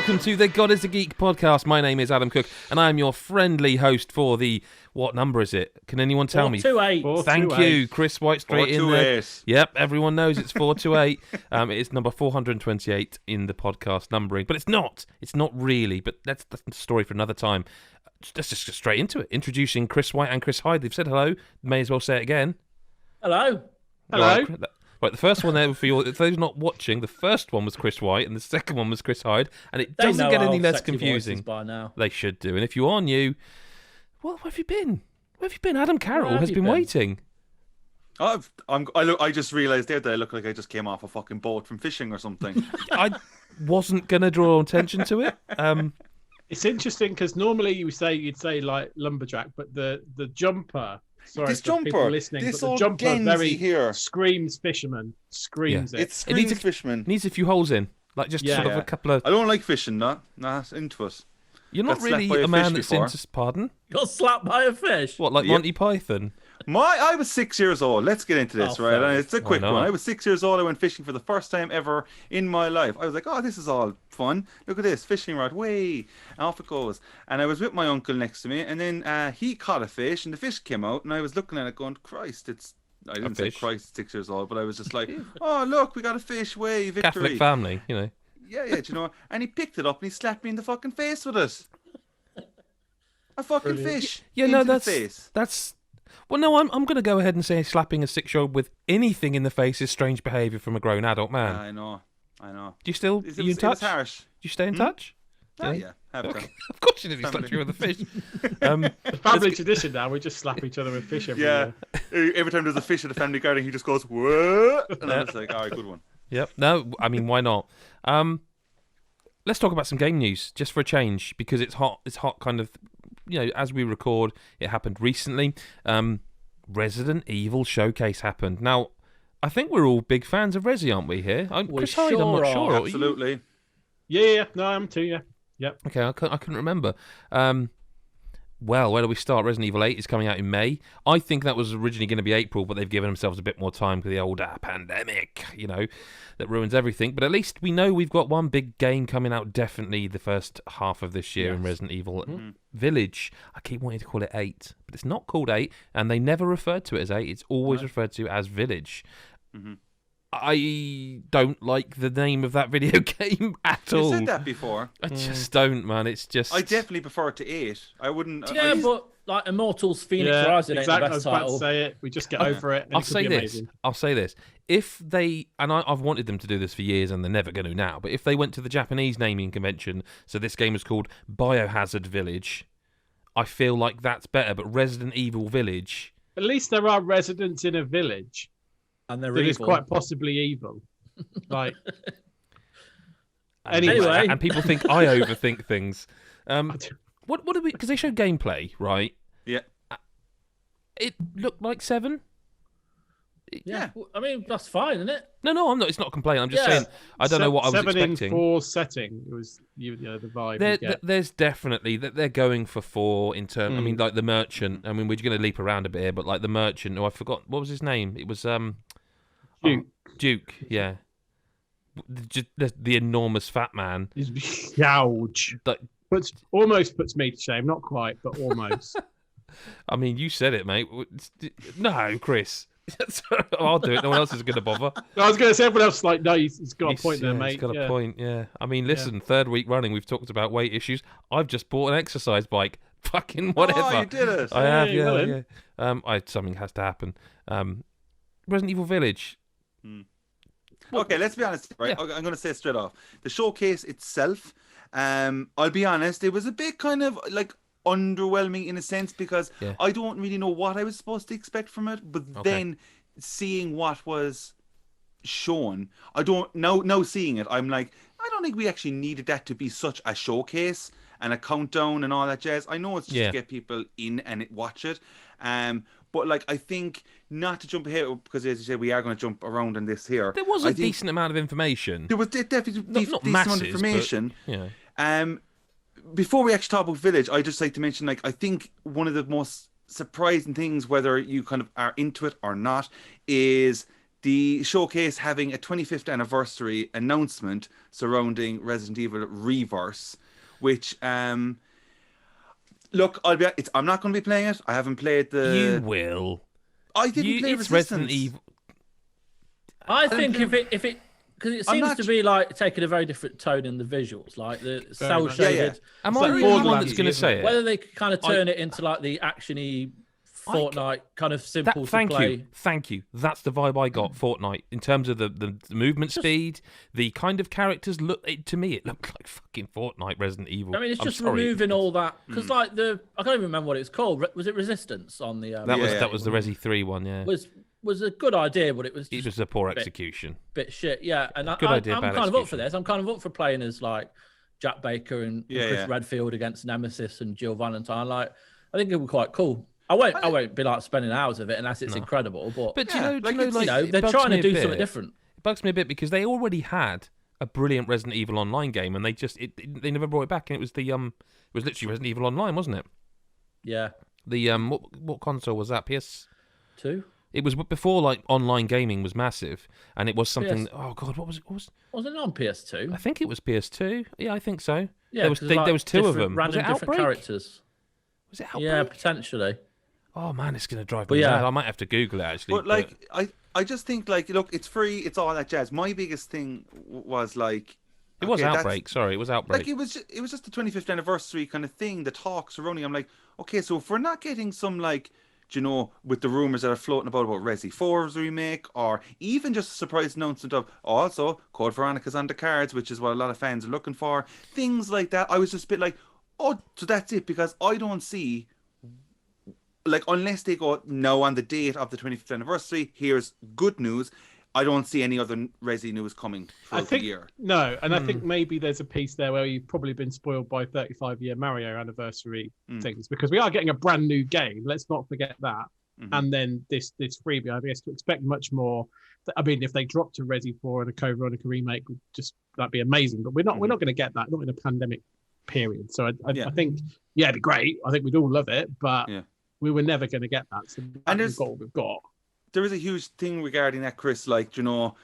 welcome to the God is a Geek podcast. My name is Adam Cook, and I am your friendly host for the... What number is it? Can anyone tell me? 428. Thank you, Chris White, straight in there. 428. Yep, everyone knows it's 428. It is number 428 in the podcast numbering, but it's not. It's not really, but that's the story for another time. Let's just get straight into it. Introducing Chris White and Chris Hyde. They've said hello. May as well say it again. Hello. Hello. Right, the first one there for those not watching, the first one was Chris White and the second one was Chris Hyde, and it doesn't get any less confusing. By now. They should do. And if you are new, well, where have you been? Where have you been? Adam Carroll has been waiting. I just realised there that I look like I just came off a fucking boat from fishing or something. I wasn't gonna draw attention to it. It's interesting because normally you'd say like lumberjack, but the jumper. Sorry, this for jumper, people listening, this but the old jumper Genzi very here screams fisherman, screams It it. screams fisherman. Needs a few holes in, like just sort of a couple of. I don't like fishing, nah, into it. You're not Got really slapped by a a man fish that's before. into. Pardon? Got slapped by a fish. What, like Yep. Monty Python? I was 6 years old. Let's get into this, Oh, right? fair. And it's a quick Why not? one. I was 6 years old. I went fishing for the first time ever in my life. I was like, oh, this is all fun. Look at this, fishing rod, way. And off it goes. And I was with my uncle next to me, and then he caught a fish, and the fish came out, and I was looking at it going, Christ, I didn't say fish. Christ, 6 years old, but I was just like, oh, look, we got a fish, way, victory. Catholic family, you know. Yeah, do you know? And he picked it up and he slapped me in the fucking face with it. A fucking fish. Yeah, into no, the face. that's. Well, no, I'm going to go ahead and say slapping a 6-year-old with anything in the face is strange behaviour from a grown adult man. I know. Do you still? It Are you in was touch? harsh. Do you stay in touch? Oh, yeah, have Okay. to. Of course you did. He slapped you with a fish. It's family tradition now. We just slap each other with fish every Yeah. year. Every time there's a fish at the family garden, he just goes, what? And I was like, all right, good one. Yep. No, I mean, why not? Let's talk about some game news, just for a change, because it's hot. It's hot, kind of. You know, as we record, it happened recently. Resident Evil Showcase happened. Now, I think we're all big fans of Resi, aren't we? Here, Chris Hyde, I'm not sure are. sure. Are you? Absolutely. Yeah. No, I'm too. Yeah. Yep. Okay, I couldn't remember. Well, where do we start? Resident Evil 8 is coming out in May. I think that was originally going to be April, but they've given themselves a bit more time for the old pandemic, you know, that ruins everything. But at least we know we've got one big game coming out definitely the first half of this year in Resident Evil Village. I keep wanting to call it 8, but it's not called 8, and they never referred to it as 8. It's always referred to as Village. Mm-hmm. I don't like the name of that video game at all. You said that before. I just don't, man. It's just... I definitely prefer it to 8. I wouldn't... Yeah, but like Immortals Phoenix Yeah, Rising ain't the exactly. I best was about to title. say it. We just get over it. And I'll it could say be this. amazing. I'll say this. If they, and I've wanted them to do this for years, and they're never going to now. But if they went to the Japanese naming convention, so this game is called Biohazard Village, I feel like that's better. But Resident Evil Village, At least there are residents in a village And they're that is evil. quite possibly evil. Like, and, Anyway. and people think I overthink things. What do we? Because they showed gameplay, right? Yeah. It looked like 7. Yeah. I mean, that's fine, isn't it? No, I'm not. It's not a complaint. I'm just Yeah. saying I don't know what I was 7 expecting. in 4 setting. It was the vibe. you get. There's definitely that they're going for 4 in terms. I mean, like the merchant. I mean, we're going to leap around a bit here, but like the merchant. Oh, I forgot what was his name. It was Duke. Duke. Yeah, the enormous fat man. He's huge. That Almost puts me to shame. Not quite, but almost. I mean, you said it, mate. No, Chris. I'll do it. No one else is going to bother. I was going to say everyone else like, no, he's got a point there, mate. He's got Yeah. a point. Yeah. I mean, listen. Third week running, we've talked about weight issues. I've just bought an exercise bike. Fucking whatever. Oh, you did it. I have, Hey, yeah, well yeah. Something has to happen. Resident Evil Village. Okay, let's be honest, right? Yeah. I'm going to say it straight off. The showcase itself, I'll be honest, it was a bit kind of like underwhelming in a sense because I don't really know what I was supposed to expect from it. But then seeing what was shown, I don't now seeing it, I'm like, I don't think we actually needed that to be such a showcase and a countdown and all that jazz. I know it's just to get people in and watch it. But like, I think not to jump ahead because, as you said, we are going to jump around in this here. There was a decent amount of information. There was definitely not decent masses, amount of information. But, yeah. Before we actually talk about Village, I just like to mention, like, I think one of the most surprising things, whether you kind of are into it or not, is the showcase having a 25th anniversary announcement surrounding Resident Evil Reverse, which look, I'm not going to be playing it. I haven't played the. You will. I didn't play It's Resistance. Resident Evil. I think if it because it seems to be like taking a very different tone in the visuals, like the cell shaded. Am I really the one that's going to say it? Whether they could kind of turn it into like the actiony Fortnite kind of simple to play. Thank you. That's the vibe I got. Fortnite in terms of the movement speed, the kind of characters to me it looked like fucking Fortnite Resident Evil. I mean, it's just removing all that because like I can't even remember what it was called. Was it Resistance on the? That was the Resi 3 one. Yeah. Was a good idea, but it was a poor execution. Bit shit, yeah. And I'm kind of up for this. I'm kind of up for playing as like Jack Baker and Chris Redfield against Nemesis and Jill Valentine. Like, I think it would be quite cool. I won't be like spending hours of it unless it's incredible. But you know, they're trying to do something different. It bugs me a bit because they already had a brilliant Resident Evil Online game, and they never brought it back. And it was it was literally Resident Evil Online, wasn't it? Yeah. The what console was that? PS2. It was before like online gaming was massive, and it was something. Oh God, what was it? Was it on PS2? I think it was PS2. Yeah, I think so. Yeah, there was two of them. Random different characters. Was it Outbreak? Yeah, potentially. Oh man, it's gonna drive me mad. I might have to Google it actually. But I just think like, look, it's free, it's all that jazz. My biggest thing was like. It was Outbreak. Sorry, it was Outbreak. Like it was just the 25th anniversary kind of thing. The talks surrounding. I'm like, okay, so if we're not getting some like. You know, with the rumours that are floating about Resi 4's remake, or even just a surprise announcement of also Code Veronica's on the cards, which is what a lot of fans are looking for. Things like that. I was just a bit like, oh, so that's it, because I don't see, like, unless they go, no, on the date of the 25th anniversary, here's good news. I don't see any other Resi news coming throughout the year. No, and I think maybe there's a piece there where you've probably been spoiled by 35-year Mario anniversary things, because we are getting a brand new game. Let's not forget that. And then this freebie, I guess, to expect much more. I mean, if they dropped a Resi 4 and a Code Veronica remake, that'd be amazing. But we're not going to get that, not in a pandemic period. So I think, it'd be great. I think we'd all love it, but we were never going to get that. So we've got what we've got. There is a huge thing regarding that, Chris. Like, you know,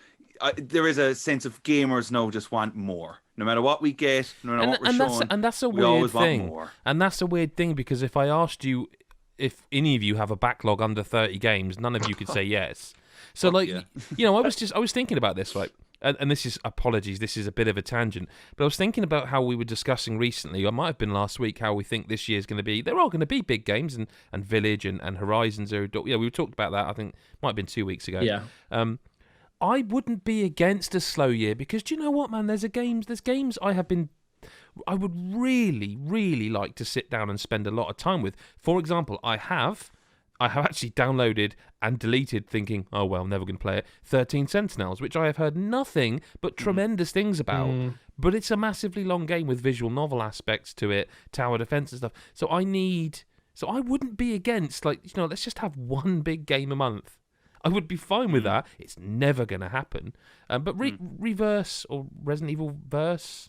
there is a sense of gamers now just want more. No matter what we get, no matter what we're shown, and that's a we weird always thing. want more. And that's a weird thing, because if I asked you if any of you have a backlog under 30 games, none of you could say yes. So, you know, I was thinking about this, right? And this is, apologies, this is a bit of a tangent, but I was thinking about how we were discussing recently, or might have been last week, how we think this year is going to be. There are going to be big games, and Village and Horizon Zero Dawn. Yeah, we talked about that, I think, might have been 2 weeks ago. Yeah. I wouldn't be against a slow year, because do you know what, man? There's games I would really, really like to sit down and spend a lot of time with. For example, I have actually downloaded and deleted, thinking, oh, well, I'm never going to play it, 13 Sentinels, which I have heard nothing but tremendous things about. But it's a massively long game with visual novel aspects to it, tower defense and stuff. So I wouldn't be against, like, you know, let's just have one big game a month. I would be fine with that. It's never going to happen. But Reverse or Resident Evil Verse...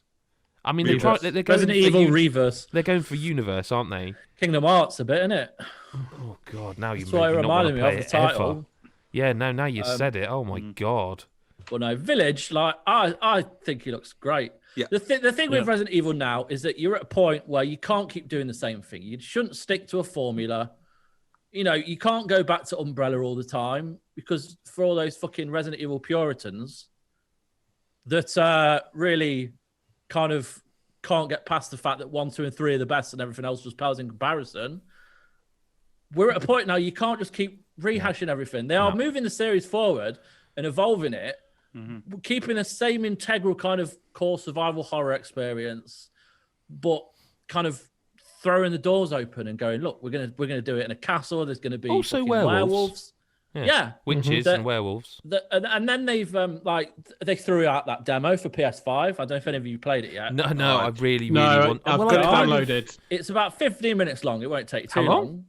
I mean, they're going Resident Evil Reverse. They're going for Universe, aren't they? Kingdom Hearts a bit, innit? Oh God! Now you That's why it reminded me of the title. Ever. Yeah, now you said it. Oh my God! Well, no, Village. Like I think he looks great. Yeah. The thing with Resident Evil now is that you're at a point where you can't keep doing the same thing. You shouldn't stick to a formula. You know, you can't go back to Umbrella all the time, because for all those fucking Resident Evil Puritans that really kind of can't get past the fact that 1, 2, and 3 are the best and everything else just pales in comparison. We're at a point now you can't just keep rehashing everything. They are moving the series forward and evolving it, keeping the same integral kind of core survival horror experience, but kind of throwing the doors open and going, look, we're gonna do it in a castle. There's gonna be also werewolves. Yeah. Witches and werewolves. And then they've they threw out that demo for PS5. I don't know if any of you played it yet. No, I really want. I've got it downloaded. It's about 15 minutes long. It won't take too long.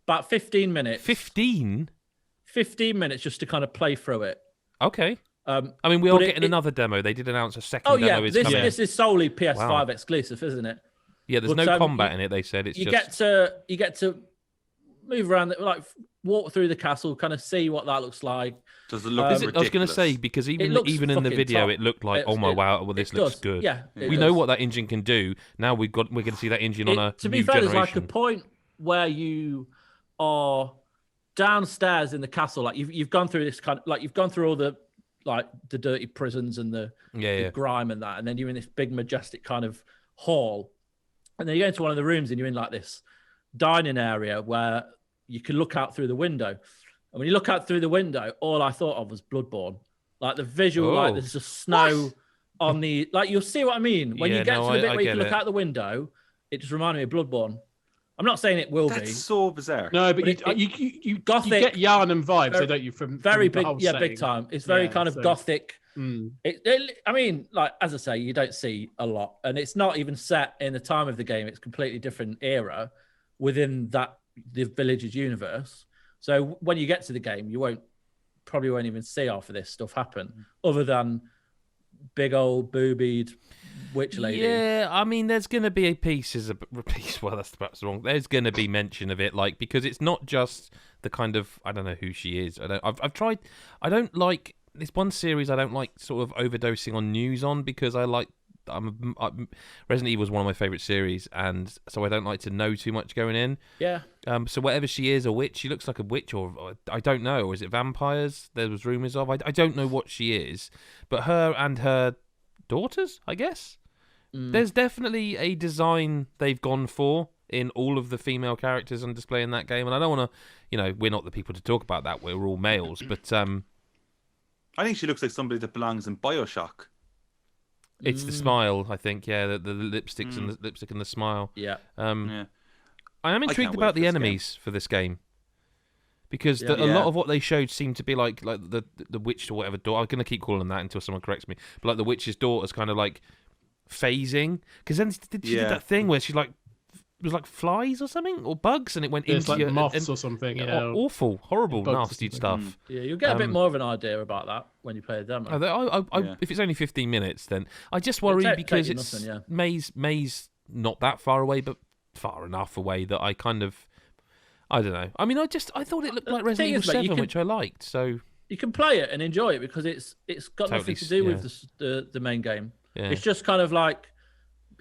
About 15 minutes. 15 minutes just to kind of play through it. Okay. I mean, we are getting another demo. They did announce a second demo. This is solely PS5 exclusive, isn't it? Yeah, there's no combat in it. They said it's you get to move around, like walk through the castle, kind of see what that looks like. Does it look ridiculous? I was going to say, because even in the video, it looked like, wow, well, this looks good. Yeah, we know what that engine can do. Now we're going to see that engine on a to new be fair, generation. there's like a point where you are downstairs in the castle, like you've gone through this kind of, like you've gone through all the dirty prisons and the grime and that, and then you're in this big majestic kind of hall, and then you go into one of the rooms and you're in like this dining area where you can look out through the window. And when you look out through the window, all I thought of was Bloodborne. Like the visual, like there's just snow on the, like you'll see what I mean. When you get to the bit where you can look out the window, it just reminded me of Bloodborne. I'm not saying it will be. That's so bizarre. No, but you gothic, you get Yharnam vibes, don't you? From very big, setting. Big time. It's very kind of gothic. I mean, like as I say, you don't see a lot, and it's not even set in the time of the game. It's a completely different era within the Village's universe. So when you get to the game, you probably won't even see half of this stuff happen, other than big old boobied witch lady. Yeah, I mean, there's going to be well, that's perhaps wrong. There's going to be mention of it, like, because it's not just the kind of, I don't know who she is. I've tried. I don't like this one series. I don't like sort of overdosing on news on, because Resident Evil is one of my favorite series, and so I don't like to know too much going in. Yeah. So whatever she is, a witch. She looks like a witch, or I don't know. Or is it vampires? There was rumors of. I don't know what she is, but her and her daughters, I guess. There's definitely a design they've gone for in all of the female characters on display in that game, and I don't want to, we're not the people to talk about that. We're all males, but I think she looks like somebody that belongs in BioShock. It's the smile, I think. Yeah, the lipsticks and the lipstick and the smile. Yeah. I am intrigued about the enemies for this game, because a lot of what they showed seemed to be like the witch or whatever daughter. I'm going to keep calling them that until someone corrects me. But like the witch's daughter's kind of like phasing, because then she did that thing where she like it was like flies or something, or bugs, and it went into like your moths or something. Awful, horrible, nasty stuff. Yeah, you'll get a bit more of an idea about that when you play the demo. If it's only 15 minutes, then I just worry because it's May's not that far away, but far enough away that I kind of, I don't know. I mean, I thought it looked like Resident Evil 7, which I liked. So you can play it and enjoy it because it's got nothing to do with the main game. Yeah. It's just kind of like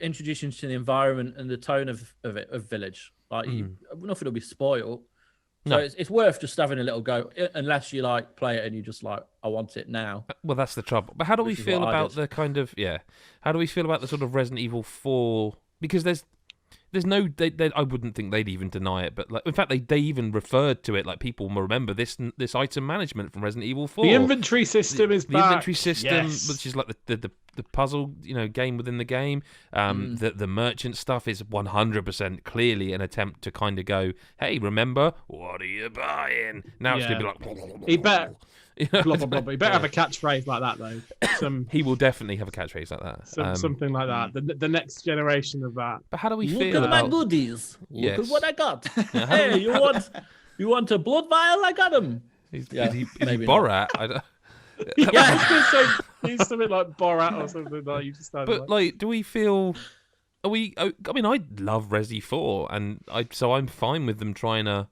introducing to the environment and the tone of Village. Like nothing will be spoiled. So it's worth just having a little go, unless you like play it and you just like, I want it now. Well, that's the trouble. But how do we feel about the kind of How do we feel about the sort of Resident Evil 4? Because there's no, I wouldn't think they'd even deny it, but like, in fact, they even referred to it, like people remember this item management from Resident Evil 4. The inventory system is back. The inventory system, which is like the puzzle, game within the game. The merchant stuff is 100% clearly an attempt to kind of go, hey, remember, what are you buying? Now it's going to be like... He better... blah, blah, blah. He better have a catchphrase like that, though. He will definitely have a catchphrase like that. Something like that. The next generation of that. But how do we feel about... Look at my goodies. Look at what I got. Hey, you want a blood vial? I got him. Is he Borat? I don't... He's something like Borat or something like you just. But like, do we feel? Are we? I mean, I love Resi 4, and so I'm fine with them trying to.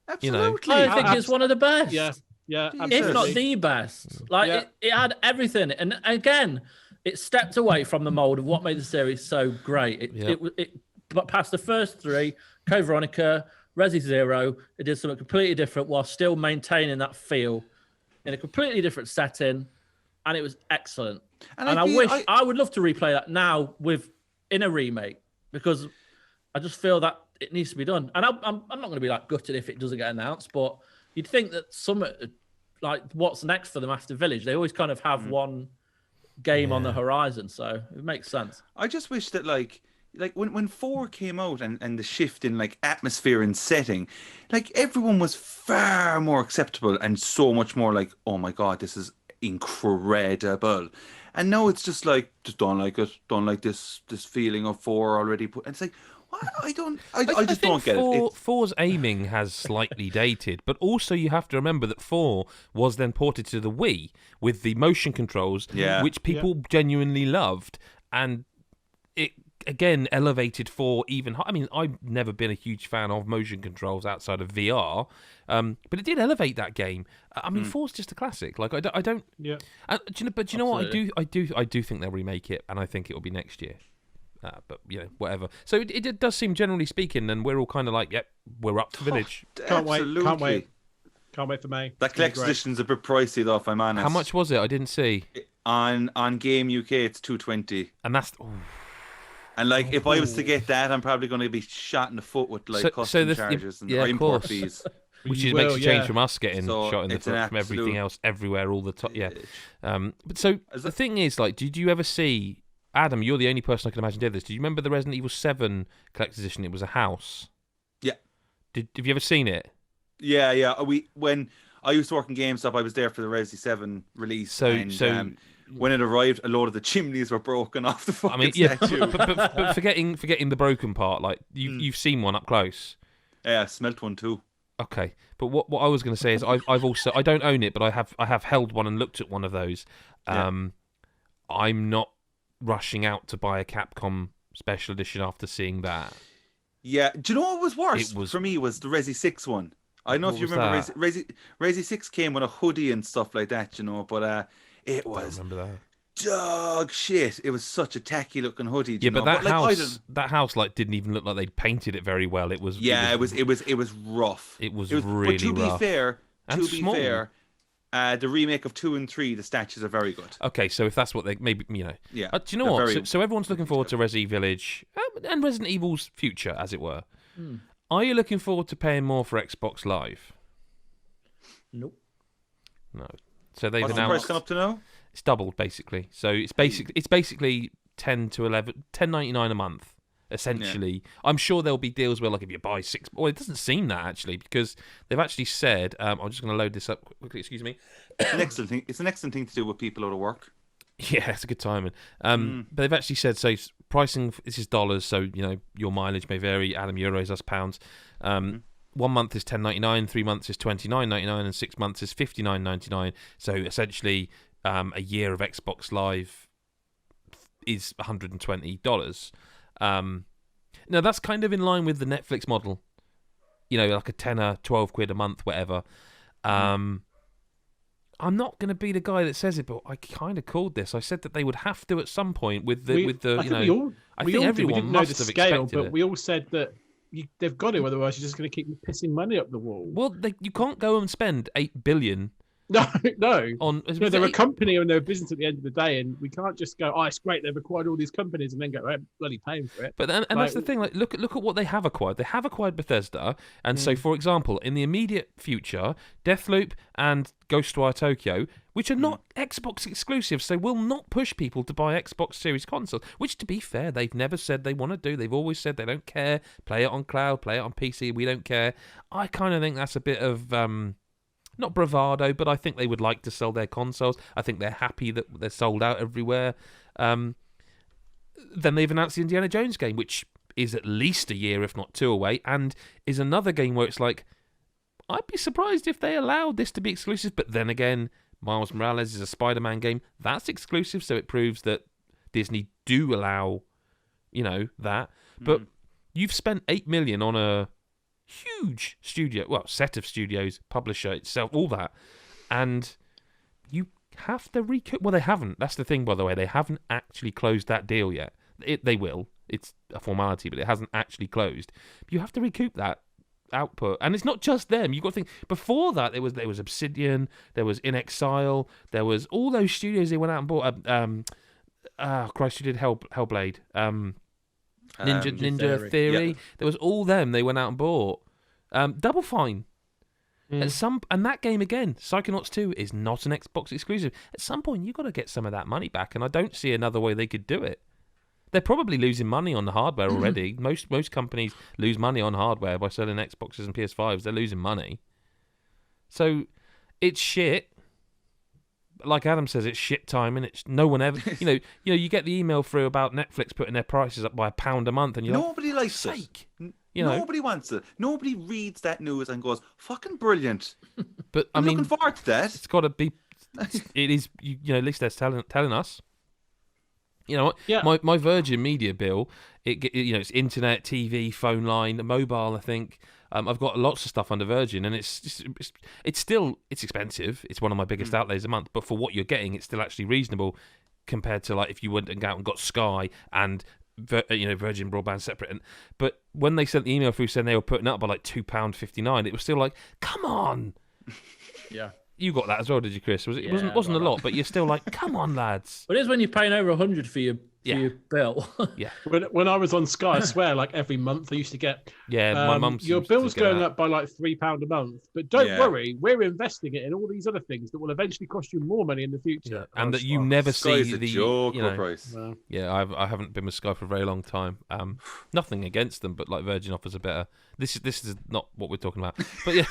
Absolutely. I think it's one of the best. Yeah, absolutely. If not the best. Like it had everything, and again, it stepped away from the mold of what made the series so great. It past the first three, Code Veronica, Resi 0, it did something completely different while still maintaining that feel in a completely different setting, and it was excellent. And I would love to replay that now in a remake, because I just feel that it needs to be done. And I'm not going to be like gutted if it doesn't get announced, but you'd think that some like what's next for them after Village, they always kind of have one game on the horizon, so it makes sense. I just wish that like when 4 came out and the shift in like atmosphere and setting, like everyone was far more acceptable and so much more like, oh my god, this is incredible. And now it's just like, just don't like it, don't like this feeling of 4 already put. And it's like, what? I just don't get it. 4's aiming has slightly dated, but also you have to remember that 4 was then ported to the Wii with the motion controls, which people genuinely loved, and again elevated for even. I mean, I've never been a huge fan of motion controls outside of VR, but it did elevate that game. I mean, 4's just a classic. Like I don't. Yeah. But you know what? I do think they'll remake it, and I think it will be next year. But whatever. So it does seem, generally speaking, and we're all kind of like, yep, we're up to Village. Can't wait for May. That collector's edition's a bit pricey though, if I'm honest. How much was it? I didn't see. On Game UK, it's $220. And that's. And like, if I was to get that, I'm probably going to be shot in the foot with like custom charges and import fees. Which makes a change from us getting shot in the foot from absolute everything else, everywhere, all the time. Yeah. But so the thing is, like, did you ever see, Adam? You're the only person I can imagine did this. Do you remember the Resident Evil 7 collector's edition? It was a house. Yeah. Have you ever seen it? Yeah. When I used to work in GameStop, I was there for the Resi 7 release. So when it arrived, a load of the chimneys were broken off the fucking statue. but forgetting the broken part, like you've seen one up close. Yeah, I smelt one too. Okay, but what I was going to say is I've also, I don't own it, but I have held one and looked at one of those. I'm not rushing out to buy a Capcom special edition after seeing that. Yeah, do you know what was worse for me was the Resi 6 one. I don't know if you remember Resi 6 came with a hoodie and stuff like that, but it was dog shit. It was such a tacky looking hoodie. But that house like didn't even look like they'd painted it very well. It was it was rough. It was really rough. But to be fair, the remake of 2 and 3, the statues are very good. Okay, so if that's what they maybe do you know what? So everyone's looking forward to Resi Village and Resident Evil's future, as it were. Are you looking forward to paying more for Xbox Live? Nope. No. So they've announced. What's the price gone up to now? It's doubled basically. So it's basically $10.99 a month. Essentially, I'm sure there'll be deals where, like, if you buy 6, well, it doesn't seem that actually, because they've actually said. I'm just going to load this up quickly. Excuse me. It's an excellent thing to do with people out of work. Yeah, it's a good timing. But they've actually said, so pricing, this is dollars, so your mileage may vary. Adam, euros, us pounds. 1 month is $10.99, 3 months is $29.99, and 6 months is $59.99. So essentially, a year of Xbox Live is $120. Now that's kind of in line with the Netflix model, like a tenner, 12 quid a month, whatever. I'm not going to be the guy that says it, but I kind of called this. I said that they would have to at some point with the I think everyone didn't know must the have scale, expected but it. we all said that they've got it, otherwise you're just going to keep pissing money up the wall. Well, you can't go and spend $8 billion. No. They're a company and they're a business at the end of the day, and we can't just go, it's great, they've acquired all these companies, and then go, bloody paying for it. But that's the thing. Like, look at what they have acquired. They have acquired Bethesda, and so, for example, in the immediate future, Deathloop and Ghostwire Tokyo, which are not Xbox exclusives, so will not push people to buy Xbox Series consoles. Which, to be fair, they've never said they want to do. They've always said they don't care. Play it on cloud, play it on PC. We don't care. I kind of think that's a bit of not bravado, but I think they would like to sell their consoles. I think they're happy that they're sold out everywhere. Then they've announced the Indiana Jones game, which is at least a year, if not 2 away, and is another game where it's like, I'd be surprised if they allowed this to be exclusive. But then again, Miles Morales is a Spider-Man game. That's exclusive, so it proves that Disney do allow, that. But you've spent $8 million on a huge set of studios, publisher itself, all that, and you have to recoup. Well, they haven't. That's the thing, by the way. They haven't actually closed that deal yet. They will. It's a formality, but it hasn't actually closed. You have to recoup that output, and it's not just them. You've got to think. Before that, there was Obsidian, there was In Exile, there was all those studios they went out and bought. Christ, you did Hellblade. Ninja Theory. Yeah. There was all them they went out and bought. Double Fine. And that game again, Psychonauts 2 is not an Xbox exclusive. At some point, you've got to get some of that money back, and I don't see another way they could do it. They're probably losing money on the hardware already. Most companies lose money on hardware by selling Xboxes and PS5s. They're losing money. So it's shit. Like Adam says, it's shit timing. It's no one ever, you get the email through about Netflix putting their prices up by £1 a month, and nobody likes it. Nobody wants it. Nobody reads that news and goes, "Fucking brilliant." But I'm looking forward to that. It's got to be. It is. At least they're telling us. You know, Yeah. my Virgin Media bill, it's internet, TV, phone line, mobile. I think I've got lots of stuff under Virgin, and it's expensive. It's one of my biggest outlays a month, but for what you're getting, it's still actually reasonable compared to like if you went and out and got Sky and Virgin broadband separate. But when they sent the email through saying they were putting up by like £2.59, it was still like, come on. Yeah. You got that as well, did you, Chris? It wasn't a lot, but you're still like, come on, lads. But it is when you're paying over 100 for your bill. Yeah. When I was on Sky, I swear, like every month I used to get. Yeah, my mum's. Your bill's going up by like £3 a month, but don't worry, we're investing it in all these other things that will eventually cost you more money in the future. Yeah. And that you never see the joke price. Yeah, I haven't been with Sky for a very long time. Nothing against them, but like Virgin offers a better. This is not what we're talking about. But yeah,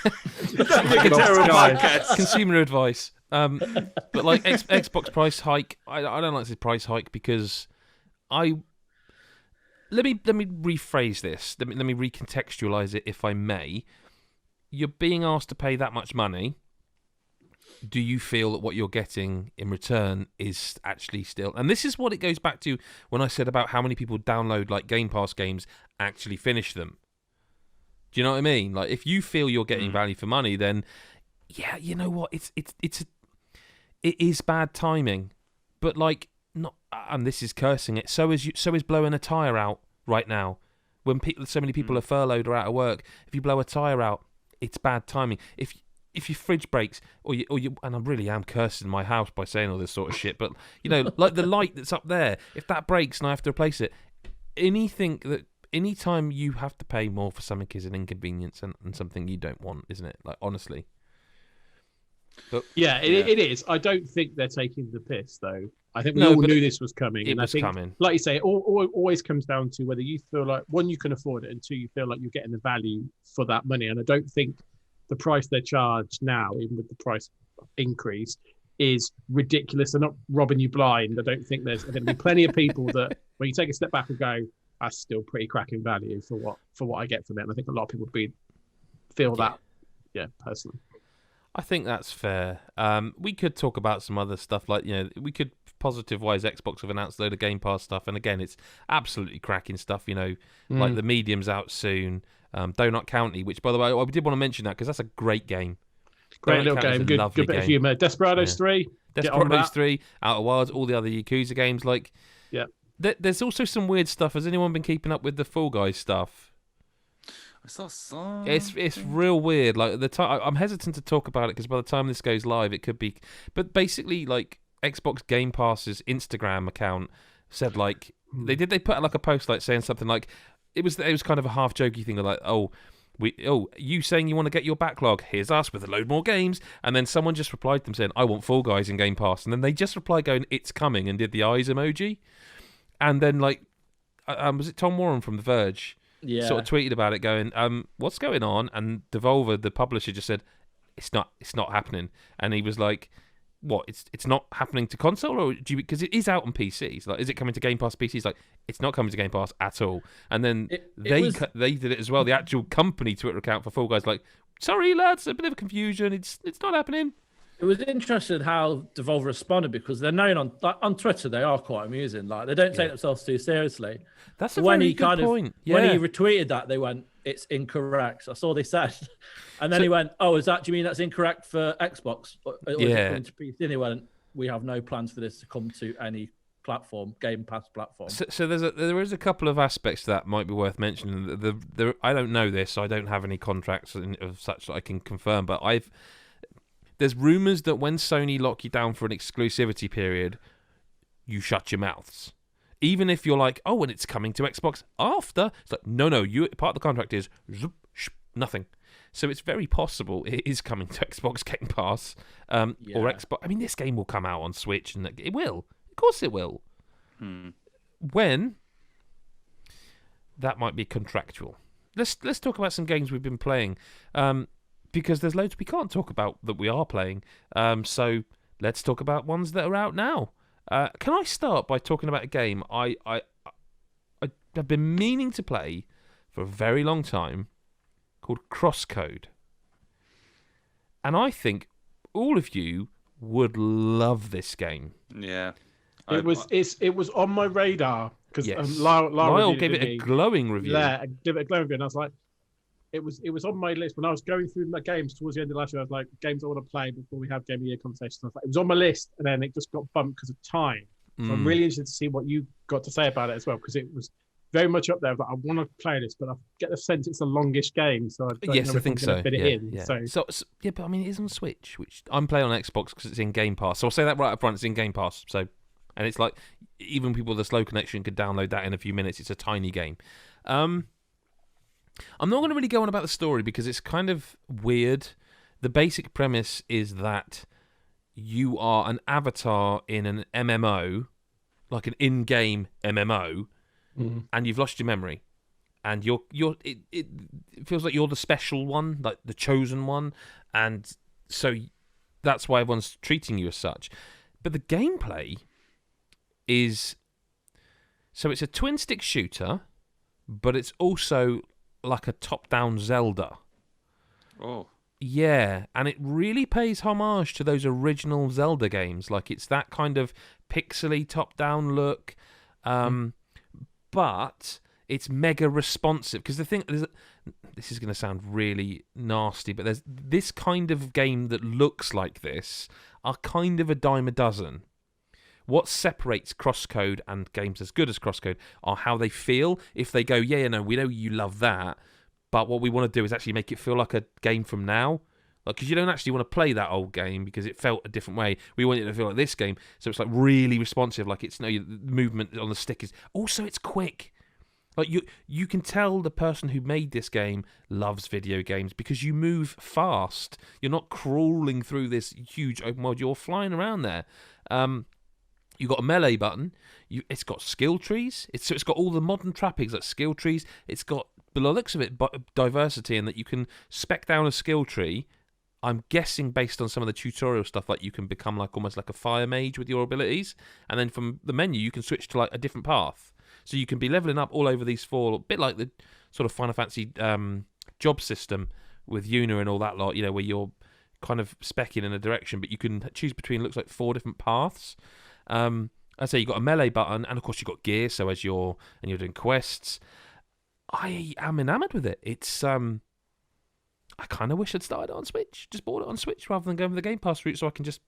consumer advice. But like Xbox price hike, I don't like this price hike because let me rephrase this. Let me recontextualize it, if I may. You're being asked to pay that much money. Do you feel that what you're getting in return is actually still? And this is what it goes back to when I said about how many people download like Game Pass games, actually finish them. Do you know what I mean? Like, if you feel you're getting value for money, then yeah, you know what? It is bad timing, but like not. And this is cursing it. So is blowing a tire out right now. When so many people are furloughed or out of work, if you blow a tire out, it's bad timing. If your fridge breaks, or you, and I really am cursing my house by saying all this sort of shit, but like the light that's up there, if that breaks and I have to replace it, anytime you have to pay more for something is an inconvenience and something you don't want, isn't it? Like, honestly. But, it is. I don't think they're taking the piss, though. I think we all knew this was coming. It was coming. Like you say, it always comes down to whether you feel like, one, you can afford it, and two, you feel like you're getting the value for that money. And I don't think the price they charge now, even with the price increase, is ridiculous. They're not robbing you blind. I don't think there's going to be plenty of people that, when you take a step back and go, that's still pretty cracking value for what I get from it. And I think a lot of people would feel that, personally. I think that's fair. We could talk about some other stuff, like, we could positive-wise, Xbox have announced a load of Game Pass stuff, and again, it's absolutely cracking stuff, like the Medium's out soon, Donut County, which, by the way, I did want to mention that, because that's a great game. Great little game, good bit of humour. Desperados 3. Desperados 3, Outer Wilds, all the other Yakuza games, like... Yeah. There's also some weird stuff. Has anyone been keeping up with the Fall Guys stuff? I saw some. It's real weird. Like I'm hesitant to talk about it because by the time this goes live, it could be. But basically, like Xbox Game Pass's Instagram account said, like they put out like a post like saying something like it was kind of a half jokey thing, like you saying you want to get your backlog, here's us with a load more games, and then someone just replied to them saying, I want Fall Guys in Game Pass, and then they just replied going, it's coming, and did the eyes emoji. And then, like, was it Tom Warren from The Verge? Yeah. Sort of tweeted about it, going, "What's going on?" And Devolver, the publisher, just said, "It's not happening." And he was like, "What? It's not happening to console, or do you? Because it is out on PCs. Like, is it coming to Game Pass PCs? Like, it's not coming to Game Pass at all." And then they did it as well. The actual company Twitter account for Fall Guys, like, "Sorry, lads, a bit of confusion. It's not happening." It was interesting how Devolver responded, because they're known on Twitter. They are quite amusing. Like, they don't take themselves too seriously. That's a very good point. When he retweeted that, they went, "It's incorrect." I saw they said, and then he went, "Oh, do you mean that's incorrect for Xbox? Or is it coming to PC?" And he went, "We have no plans for this to come to any platform, Game Pass platform." So there is a couple of aspects that might be worth mentioning. I don't know this, so I don't have any contracts of such that I can confirm, but there's rumours that when Sony lock you down for an exclusivity period, you shut your mouths. Even if you're like, oh, and it's coming to Xbox after. It's like, no, part of the contract is nothing. So it's very possible it is coming to Xbox Game Pass or Xbox. I mean, this game will come out on Switch, and it will. Of course it will. When? That might be contractual. Let's talk about some games we've been playing. Because there's loads we can't talk about that we are playing. So let's talk about ones that are out now. Can I start by talking about a game I've been meaning to play for a very long time called Crosscode. And I think all of you would love this game. Yeah. It was on my radar because Yes. Lyle Lyle gave it a glowing review. Yeah, give it a glowing review, and I was like, it was on my list when I was going through my games towards the end of last year. I was like, games I want to play before we have Game of the Year conversations. I was like, it was on my list, and then it just got bumped because of time. So I'm really interested to see what you got to say about it as well, because it was very much up there. But I want to play this, but I get the sense it's a longish game, so I don't know if I think I'm gonna so. fit it in. Yeah. So Yeah, but I mean, it is on Switch, which I'm playing on Xbox because it's in Game Pass. So I'll say that right up front. It's in Game Pass. So, and it's like even people with a slow connection could download that in a few minutes. It's a tiny game. I'm not going to really go on about the story because it's kind of weird. The basic premise is that you are an avatar in an MMO, like an in-game MMO, and you've lost your memory, and it feels like you're the special one, like the chosen one, and so that's why everyone's treating you as such. But the gameplay is it's a twin-stick shooter, but it's also like a top-down Zelda. Oh. Yeah, and it really pays homage to those original Zelda games. Like, it's that kind of pixely top-down look, but it's mega responsive. Because the thing is, this is going to sound really nasty, but there's this kind of game that looks like this are kind of a dime a dozen. What separates Crosscode and games as good as Crosscode are how they feel. If they go, yeah, no, we know you love that, but what we want to do is actually make it feel like a game from now. Because you don't actually want to play that old game because it felt a different way. We want it to feel like this game. So it's like really responsive. Like it's the movement on the stick is... Also, it's quick. Like you can tell the person who made this game loves video games because you move fast. You're not crawling through this huge open world. You're flying around there. You've got a melee button. It's got skill trees. It's got all the modern trappings like skill trees. It's got... By the looks of it, diversity, and that you can spec down a skill tree. I'm guessing based on some of the tutorial stuff, like you can become like almost like a fire mage with your abilities, and then from the menu you can switch to like a different path. So you can be leveling up all over these four, a bit like the sort of Final Fantasy job system with Yuna and all that lot. You know, where you're kind of specking in a direction, but you can choose between looks like 4 different paths. I say you've got a melee button, and of course you've got gear. So as you're doing quests. I am enamored with it. It's I kind of wish I'd started it on Switch. Just bought it on Switch rather than going with the Game Pass route, so I can just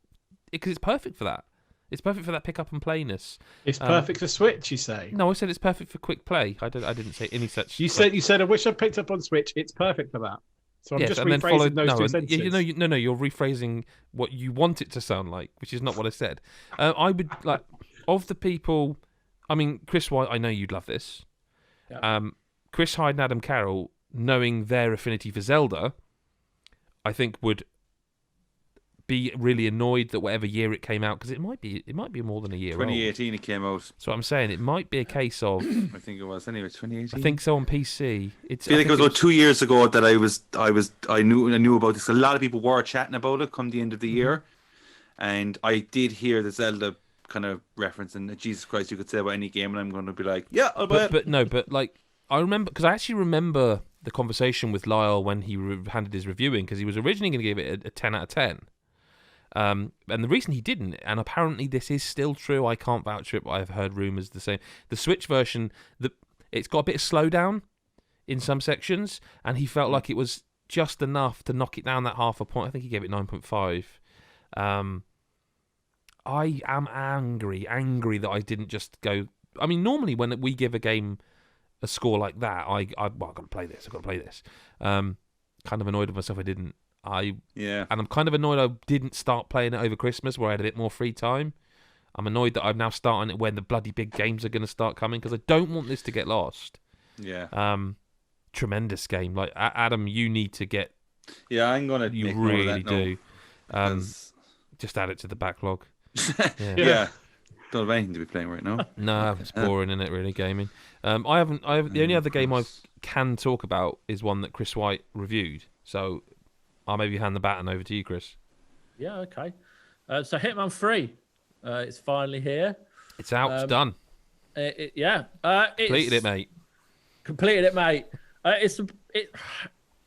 because it's perfect for that. It's perfect for that pick up and playness. It's perfect for Switch, you say? No, I said it's perfect for quick play. I didn't say any such. You said I wish I picked up on Switch. It's perfect for that. So I'm just rephrasing those two sentences. No, you're rephrasing what you want it to sound like, which is not what I said. I would like of the people. I mean, Chris White. I know you'd love this. Yeah. Chris Hyde and Adam Carroll, knowing their affinity for Zelda, I think would be really annoyed that whatever year it came out, because it might be more than a year 2018 old. it came out. So I'm saying it might be a case of I think it was anyway 2018. I think so on PC. I feel like it was about 2 years ago that I knew about this. A lot of people were chatting about it come the end of the year, and I did hear the Zelda kind of reference, and Jesus Christ, you could say about any game, and I'm going to be like, yeah, I'll buy it. But like I remember, because I actually remember the conversation with Lyle when he handed his review in, because he was originally going to give it a 10 out of 10. And the reason he didn't, and apparently this is still true, I can't vouch for it, but I've heard rumours the same. The Switch version, it's got a bit of slowdown in some sections, and he felt like it was just enough to knock it down that half a point. I think he gave it 9.5. I am angry that I didn't just go... I mean, normally when we give a game a score like that, I've got to play this. Kind of annoyed with myself I didn't. And I'm kind of annoyed I didn't start playing it over Christmas where I had a bit more free time. I'm annoyed that I'm now starting it when the bloody big games are going to start coming, because I don't want this to get lost. Yeah. Tremendous game. Like, Adam, you need to get... Yeah, I'm going to You make really do. Just add it to the backlog. Yeah. Don't have anything to be playing right now. No, it's boring, isn't it, really, gaming? I haven't. The only other game I can talk about is one that Chris White reviewed. So I'll maybe hand the baton over to you, Chris. Yeah, okay. So Hitman 3, it's finally here. It's out. It's done. Completed it, mate. Completed it, mate.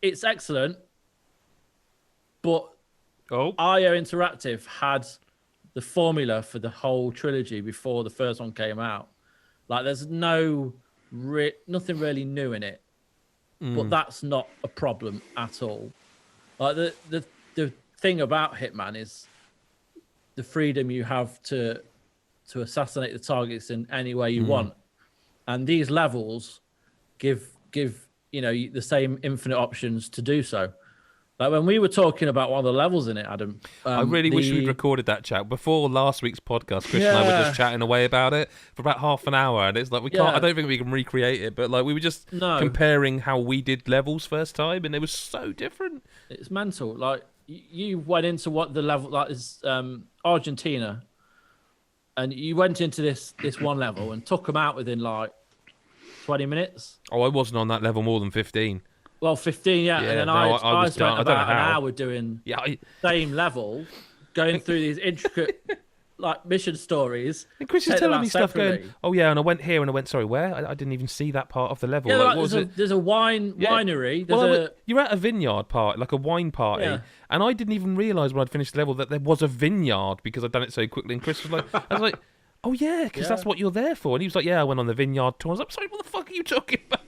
It's excellent, but IO Interactive had the formula for the whole trilogy before the first one came out. Like, there's nothing really new in it, but that's not a problem at all. Like the thing about Hitman is the freedom you have to assassinate the targets in any way you want, and these levels give the same infinite options to do so. Like when we were talking about one of the levels in it, Adam. I really wish we'd recorded that chat before last week's podcast. Chris and I were just chatting away about it for about half an hour, and it's like we can't. I don't think we can recreate it, but like we were just comparing how we did levels first time, and it was so different. It's mental. Like you went into what the level like is Argentina, and you went into this one level and took them out within like 20 minutes. Oh, I wasn't on that level more than 15. Well, 15, and then I spent about an hour doing same level, going through these intricate like mission stories. And Chris is telling me stuff going, oh yeah, and I went here and I went, sorry, where? I didn't even see that part of the level. Yeah, like, there's a winery. You're at a vineyard party, like a wine party, and I didn't even realise when I'd finished the level that there was a vineyard because I'd done it so quickly. And Chris was like, I was like, oh yeah, because that's what you're there for. And he was like, yeah, I went on the vineyard tour. I was like, sorry, what the fuck are you talking about?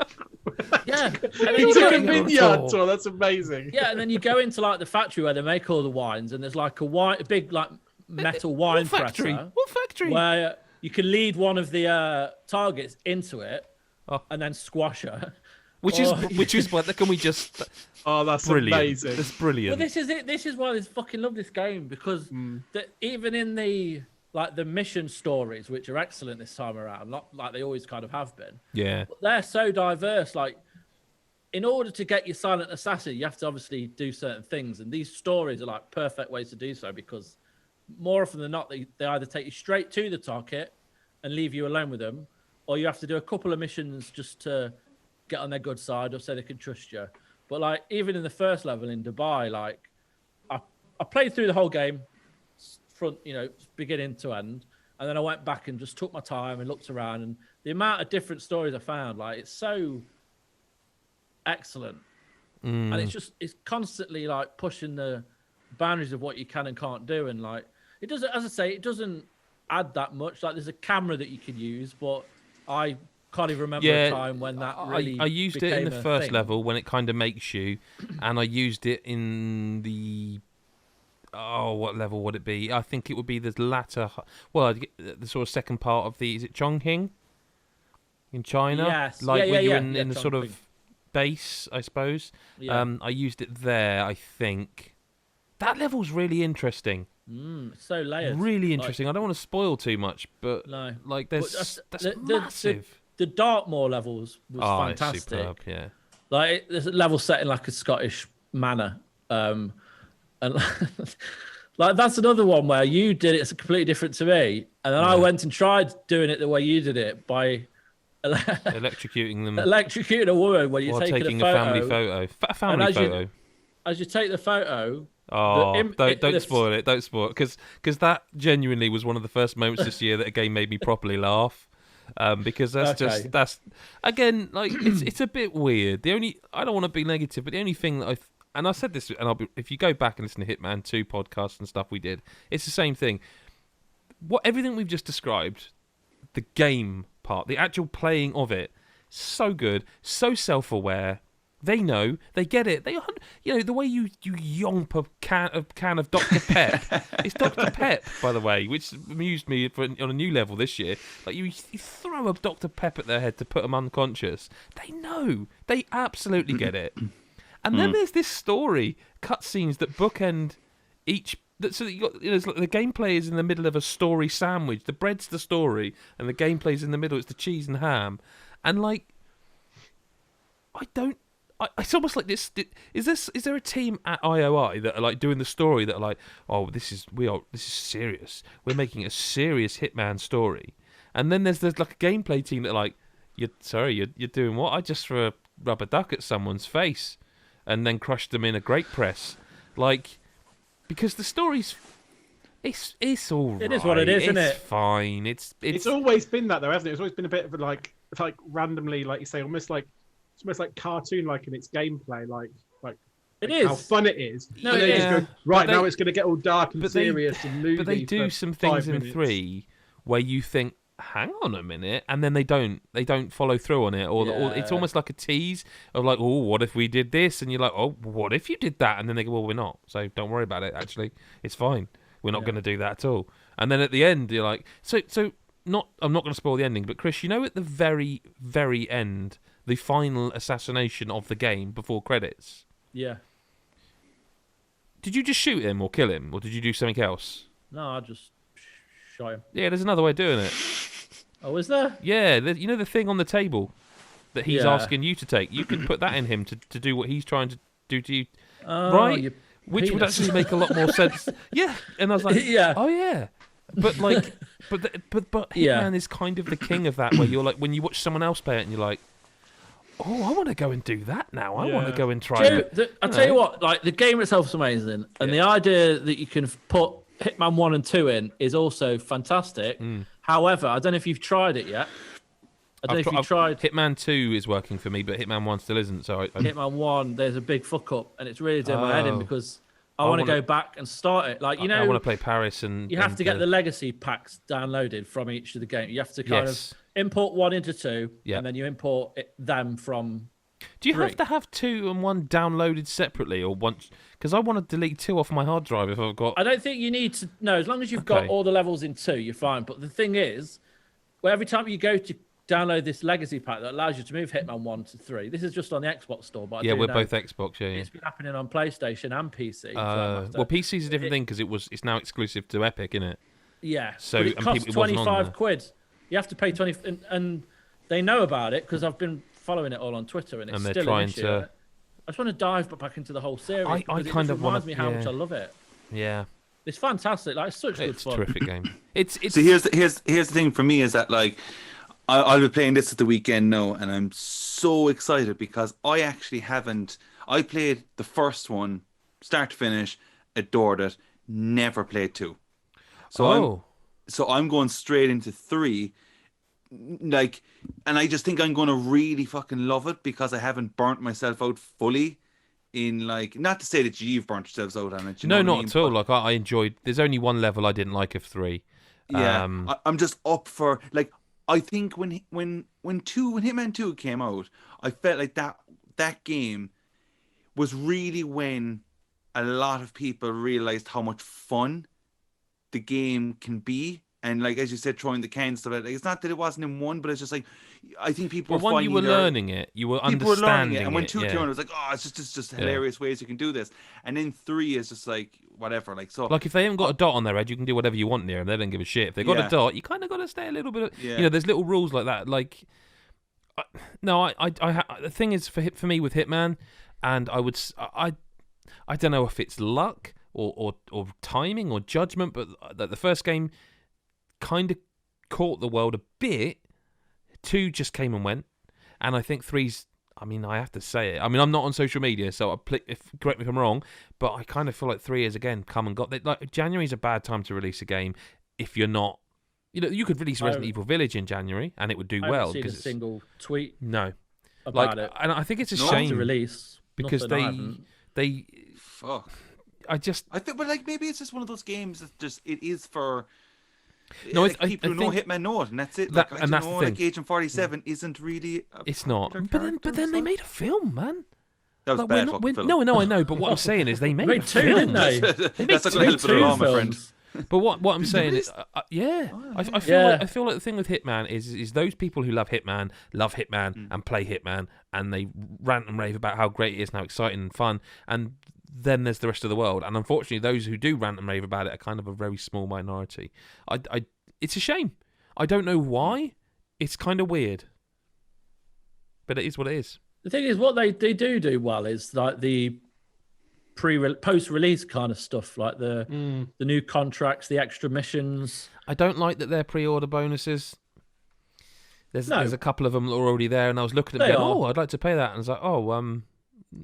Yeah, and you took a vineyard tour. That's amazing. Yeah, and then you go into like the factory where they make all the wines, and there's like a big like metal wine presser. What factory? Where you can lead one of the targets into it, and then squash her. Which is what? Can we just? Oh, that's brilliant. Amazing. That's brilliant. Well, this is it. This is why I fucking love this game, because even in the mission stories, which are excellent this time around, not like they always kind of have been. Yeah. But they're so diverse. Like, in order to get your silent assassin, you have to obviously do certain things. And these stories are like perfect ways to do so, because more often than not, they either take you straight to the target and leave you alone with them, or you have to do a couple of missions just to get on their good side or so they can trust you. But like, even in the first level in Dubai, like I played through the whole game, front, beginning to end, and then I went back and just took my time and looked around, and the amount of different stories I found, like, it's so excellent. And it's constantly like pushing the boundaries of what you can and can't do, and like it doesn't, as I say, it doesn't add that much. Like, there's a camera that you can use, but I can't even remember a time when that really I used it in the first level when it kind of makes you, and I used it in the what level would it be? I think it would be the latter. Well, the sort of second part of the. Is it Chongqing in China? Yes. Like when you're in the sort Chongqing. of base, I suppose. Yeah. I used it there. I think that level's really interesting. It's so layered. Really interesting. I don't want to spoil too much, but no. like that's massive. The Dartmoor levels was fantastic. It's superb, yeah. Like, there's a level set in like a Scottish manor. And like, that's another one where you did it completely different to me, and then I went and tried doing it the way you did it by electrocuting them, electrocuting a woman when you're taking a family photo. A family photo. As you take the photo. Don't spoil it. Don't spoil it, because that genuinely was one of the first moments this year that a game made me properly laugh. Because that's again, like, it's a bit weird. I don't want to be negative, but the only thing that and I said this, and if you go back and listen to Hitman 2 podcasts and stuff we did, it's the same thing. Everything we've just described, the game part, the actual playing of it, so good, so self-aware. They know, they get it. They, the way you yomp a can of Dr. Pep. It's Dr. Pep, by the way, which amused me on a new level this year. Like, you throw a Dr. Pep at their head to put them unconscious. They know, they absolutely get it. And then there's this story, cutscenes that bookend each. So that you got, it's like the gameplay is in the middle of a story sandwich. The bread's the story, and the gameplay's in the middle. It's the cheese and ham, and like, it's almost like this. Is there a team at IOI that are like doing the story that are like, oh, this is serious. We're making a serious Hitman story, and then there's like a gameplay team that are like, you're doing what? I just threw a rubber duck at someone's face, and then crushed them in a grape press, like, because the story's. It's all right. It is what it is, isn't it? It's fine. It's always been that though, hasn't it? It's always been a bit of a like randomly, like you say, almost like cartoon like in its gameplay, like It is. How fun it is. No, and it they is. just go, right, now it's going to get all dark and serious and moody. But they do some things in 3 where you think, hang on a minute, and then they don't follow through on it, or it's almost like a tease of like, oh, what if we did this? And you're like, oh, what if you did that? And then they go, well, we're not, so don't worry about it. Actually, it's fine. We're not going to do that at all. And then at the end, you're like, I'm not going to spoil the ending, but Chris, you know, at the very, very end, the final assassination of the game before credits. Yeah. Did you just shoot him or kill him, or did you do something else? No, I just shot him. Yeah, there's another way of doing it. Oh, is there? Yeah, you know the thing on the table that he's asking you to take? You can put that in him to do what he's trying to do to you, right? Which would actually make a lot more sense. Yeah, and I was like, oh yeah. But like, but Hitman is kind of the king of that, where you're like, when you watch someone else play it and you're like, oh, I want to go and do that now. I want to go and try it. I'll tell you what, like the game itself is amazing, and the idea that you can put Hitman 1 and 2 in is also fantastic. However, I don't know if you've tried it yet. I don't know if you've tried. Hitman 2 is working for me, but Hitman 1 still isn't. So Hitman 1, there's a big fuck up, and it's really doing my head in because I want to go back and start it. Like, you know, I want to play Paris, and you have to get the legacy packs downloaded from each of the games. You have to kind of import 1 into 2, and then you import them from. Do you 3. have to have 2 and 1 downloaded separately, or once? Because I want to delete 2 off my hard drive if I've got. I don't think you need to. No, as long as you've got all the levels in 2, you're fine. But the thing is, well, every time you go to download this legacy pack that allows you to move Hitman 1 to 3, this is just on the Xbox store. But we're both Xbox. Yeah, it's been happening on PlayStation and PC. Well, PC is a different thing because it's now exclusive to Epic, isn't it? Yeah. So but it costs £25. You have to pay 20, and they know about it because I've been following it all on Twitter, and it's they're still trying an issue. to. I just want to dive back into the whole series. I kind of reminds me how much I love it. Yeah. It's fantastic. Like, it's such good fun. It's a terrific game. It's. So here's the thing for me is that, like, I'll be playing this at the weekend now, and I'm so excited because I actually haven't. I played the first one, start to finish, adored it, never played 2. So I'm going straight into 3, like, and I just think I'm going to really fucking love it because I haven't burnt myself out fully. In, like, not to say that you've burnt yourselves out on it. No, not at all. Like, I enjoyed. There's only one level I didn't like of 3. Yeah, I'm just up for, like. I think when Hitman 2 came out, I felt like that game was really when a lot of people realized how much fun the game can be. And, like, as you said, throwing the cans stuff. Like, it's not that it wasn't in 1, but it's just like, I think people were you were learning it, you were understanding it, and when 2 came out, it was like, oh, it's just hilarious ways you can do this. And then 3 is just like whatever. Like, so, like, if they haven't got a dot on their head, you can do whatever you want near them. They don't give a shit. If they got a dot, you kind of got to stay a little bit. You know, there's little rules like that. Like, the thing is for me with Hitman, and I don't know if it's luck or timing or judgment, but the first game kind of caught the world a bit. 2 just came and went, and I think 3's. I mean, I have to say it. I mean, I'm not on social media, so correct me if I'm wrong, but I kind of feel like 3 is again come and got. Like, January's a bad time to release a game if you're not. You know, you could release Resident Evil Village in January and it would do well. I haven't seen a single tweet. No, about it, and I think it's a shame to release because they. Fuck. I think, but like maybe it's just one of those games that just it is for. No, like, people who know Hitman know it, and that's it. Like, and that's the thing. Like, Agent 47 isn't really. It's not. But then they made a film, man. That was bad fucking film. No, I know. But what I'm saying is they made a 2, film. didn't they? That's not going to help it along, my friend. But what I'm saying is, I feel like the thing with Hitman is those people who love Hitman and play Hitman, and they rant and rave about how great it is and how exciting and fun, and then there's the rest of the world. And unfortunately, those who do rant and rave about it are kind of a very small minority. It's a shame. I don't know why. It's kind of weird, but it is what it is. The thing is, what they do well is like the post-release kind of stuff, like the new contracts, the extra missions. I don't like that they're pre-order bonuses. There's a couple of them that are already there, and I was looking at them going, I'd like to pay that, and I was like,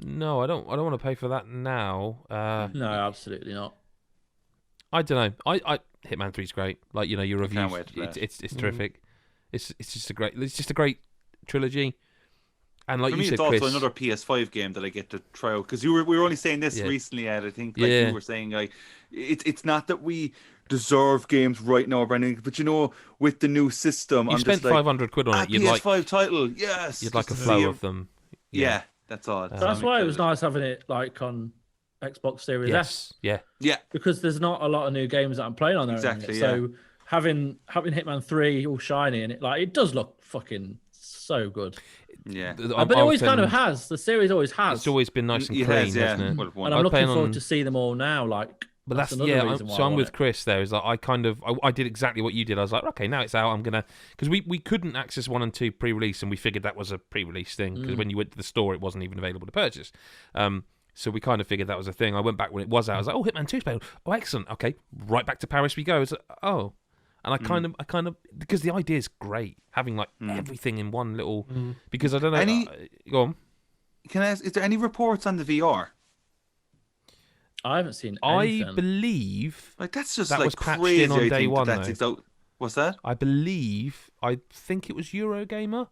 no, I don't want to pay for that now. No, absolutely not. I don't know. Hitman 3's great. Like, you know, your reviews, it's terrific. It's just a great trilogy. And like For you me, said, it's also Chris, another PS5 game that I get to try out because we were only saying this recently, Ed. I think like you were saying, like it's not that we deserve games right now, Brendan, but with the new system, you I'm spent just like, 500 quid on it. You'd PS5 title, yes. you'd like a just to flow see of them. Yeah, that's all. So That's I'm why it was excited. nice having it like on Xbox Series S. Yeah. Yeah, Because there's not a lot of new games that I'm playing on there. Exactly, So having Hitman 3 all shiny and it does look fucking so good. yeah. But it always kind of has. The series always has. It's always been nice and It clean, has, yeah. hasn't it? Well, and I'm I was looking playing forward on- to see them all now. Like, But that's another reason why so I I'm want with it. Chris there. Is like I did exactly what you did. I was like, okay, now it's out. I'm gonna because we couldn't access 1 and 2 pre-release, and we figured that was a pre-release thing because when you went to the store, it wasn't even available to purchase. So we kind of figured that was a thing. I went back when it was out. I was like, oh, Hitman 2's playable. Oh, excellent. Okay, right back to Paris we go. It's like, oh, and I kind of because the idea is great, having like everything in one little. Because I don't know. Go on. Can I ask? Is there any reports on the VR? I haven't seen I anything. believe Like that's just that like was patched crazy. in on I day think one, that's though. What's that? I think it was Eurogamer.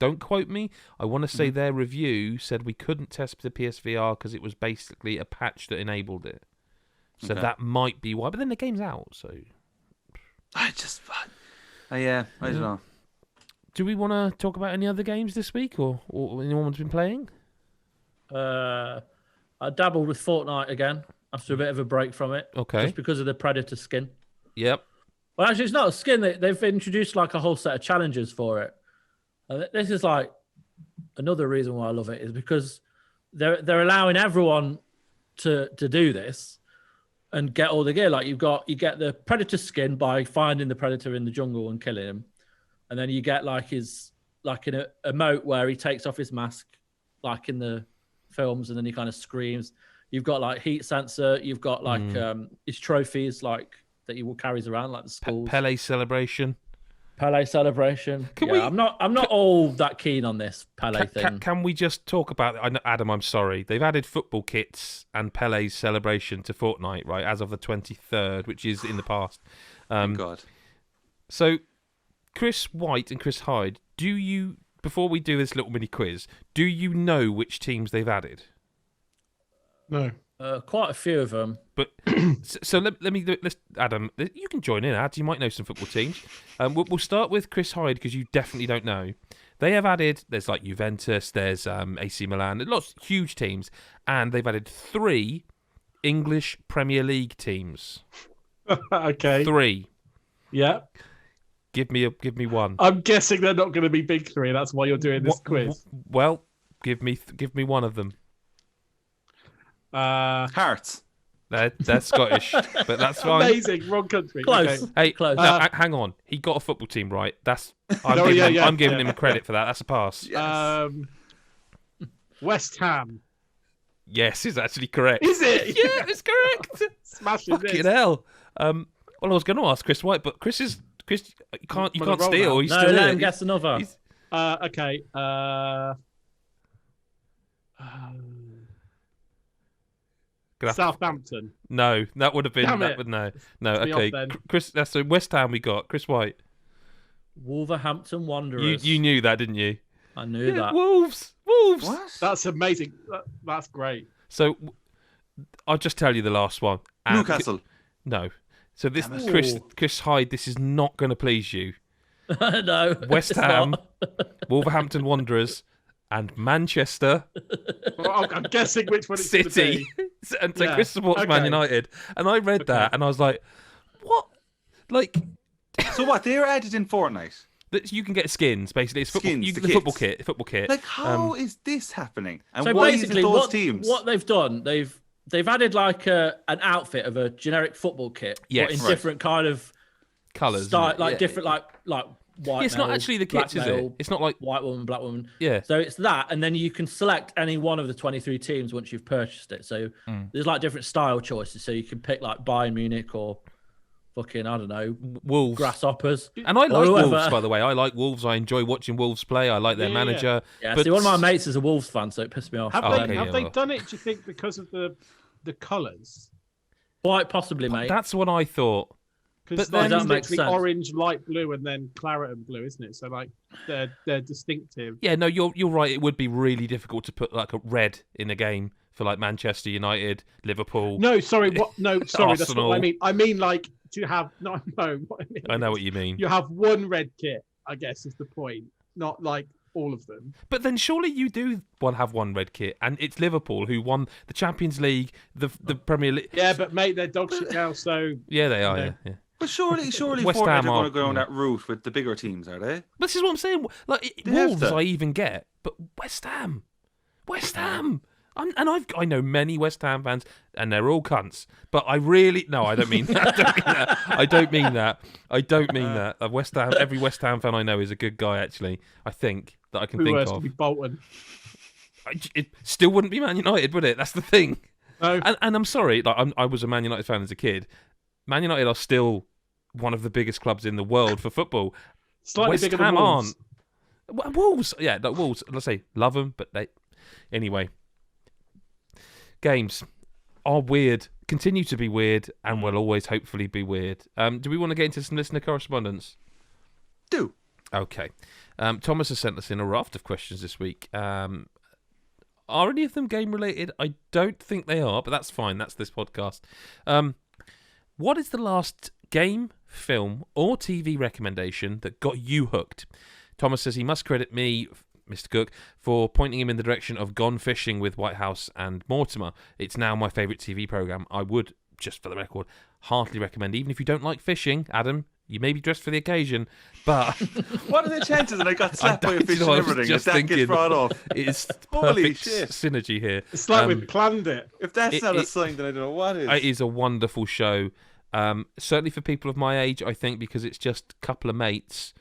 Don't quote me. I want to say their review said we couldn't test the PSVR because it was basically a patch that enabled it. So that might be why. But then the game's out, so I don't know. do we want to talk about any other games this week, or anyone's been playing? I dabbled with Fortnite again after a bit of a break from it. Okay. Just because of the Predator skin. Yep. Well, actually, it's not a skin. They've introduced like a whole set of challenges for it. And this is like another reason why I love it is because they're allowing everyone to do this and get all the gear. Like you get the Predator skin by finding the Predator in the jungle and killing him, and then you get like his an emote where he takes off his mask, like in the films, and then he kind of screams. You've got like heat sensor. You've got like his trophies, like that he carries around, like the schools. Pele celebration. Pele celebration. Can I'm not all that keen on this Pele thing. Can we just talk about? Adam, I'm sorry. They've added football kits and Pele's celebration to Fortnite, right? As of the 23rd, which is in the past. Thank God. So, Chris White and Chris Hyde, before we do this little mini quiz, do you know which teams they've added? No. Quite a few of them. But so let's Adam, you can join in. Ad, you might know some football teams. We'll start with Chris Hyde because you definitely don't know. They have added. There's like Juventus. There's AC Milan. Lots of huge teams, and they've added 3 English Premier League teams. Okay. 3. Yeah. Give me one. I'm guessing they're not going to be big 3. That's why you're doing this quiz. Well, give me one of them. Hearts. They're Scottish, but that's fine. Amazing, wrong country. Close. Okay. Hey, Close. now, hang on. He got a football team right. Yeah. I'm giving him credit for that. That's a pass. Yes. West Ham. Yes, is actually correct. Is it? Yeah, it's correct. Smashing Fucking this. hell. Well, I was going to ask Chris White, but Chris, you can't gonna roll steal. now. He's No, still let in him it. guess another. Okay. Gonna have to- Southampton. No, that would have been. Damn That it. would no. It's me Okay, off then. Chris. That's so West Ham. We got Chris White. Wolverhampton Wanderers. You knew that, didn't you? I knew that. Wolves. What? That's amazing. That's great. So I'll just tell you the last one. And- Newcastle. No. So this Damn it. Chris Hyde. This is not going to please you. No. West it's Ham, not. Wolverhampton Wanderers, and Manchester Well, I'm guessing which one it's going to City. be. And so Yeah, Chris supports Man okay. United. And I read that and I was like, what? Like, So what? They were added in Fortnite. that you can get skins, basically. It's football, Skins, the the football kits. kit. Football kit. Like, how is this happening? And So why is it basically, those teams? what they've done, they've added like an outfit of a generic football kit, Yes. but in Right. different kind of Colours. style, isn't it? like Yeah. different, like white. Yeah, it's not male, actually the black kits, is male, it? It's not like. white woman, black woman. Yeah. So it's that, and then you can select any one of the 23 teams once you've purchased it. So there's like different style choices. So you can pick like Bayern Munich or fucking, I don't know, Wolves. Grasshoppers. And I or like whoever. Wolves, by the way. I like Wolves. I enjoy watching Wolves play. I like their Yeah. manager. Yeah, But see, one of my mates is a Wolves fan, so it pissed me off. Have Oh, they okay, have yeah, they well. done it? Do you think because of the colours? Quite possibly, mate. That's what I thought. Because But then- it's That makes literally sense. orange, light blue, and then claret and blue, isn't it? So like they're distinctive. Yeah, no, you're right. It would be really difficult to put like a red in a game for like Manchester United, Liverpool. No, sorry, what? No, sorry, that's Arsenal. what I mean. I mean, like to have no. What I mean, I know is what you mean. you have one red kit. I guess is the point, not like all of them. But then surely you do have one red kit, and it's Liverpool who won the Champions League, the Premier League. Yeah, but mate, they're dog shit now. So Yeah, they are. No. Yeah. But surely West Fortnite are Ham going to are- go on yeah. that route with the bigger teams, are they? This is what I'm saying. Like They have Wolves, to. I even get, but West Ham. I know many West Ham fans, and they're all cunts. But I really I don't mean that. I don't mean that. West Ham. Every West Ham fan I know is a good guy. Actually, I think that I can who think worse to of. be Bolton? It still wouldn't be Man United, would it? That's the thing. No, And I'm sorry. Like I was a Man United fan as a kid. Man United are still one of the biggest clubs in the world for football. slightly West bigger Ham than Wolves. aren't. Wolves, yeah, like Wolves. Let's say love them, but they anyway. Games are weird, continue to be weird, and will always hopefully be weird. Do we want to get into some listener correspondence? Do. Okay. Thomas has sent us in a raft of questions this week. Are any of them game related? I don't think they are, but that's fine. That's this podcast. What is the last game, film, or TV recommendation that got you hooked? Thomas says he must credit me, Mr. Cook, for pointing him in the direction of Gone Fishing with Whitehouse and Mortimer. It's now my favourite TV programme. I would, just for the record, heartily recommend, even if you don't like fishing, Adam, you may be dressed for the occasion, but... What are the chances that I got slapped by a fish and I was everything? just If that gets thinking, brought off. It's Holy perfect shit. synergy here. It's like we've planned it. If that's not a it- sign, then I don't know what is. It is a wonderful show. Certainly for people of my age, I think, because it's just a couple of mates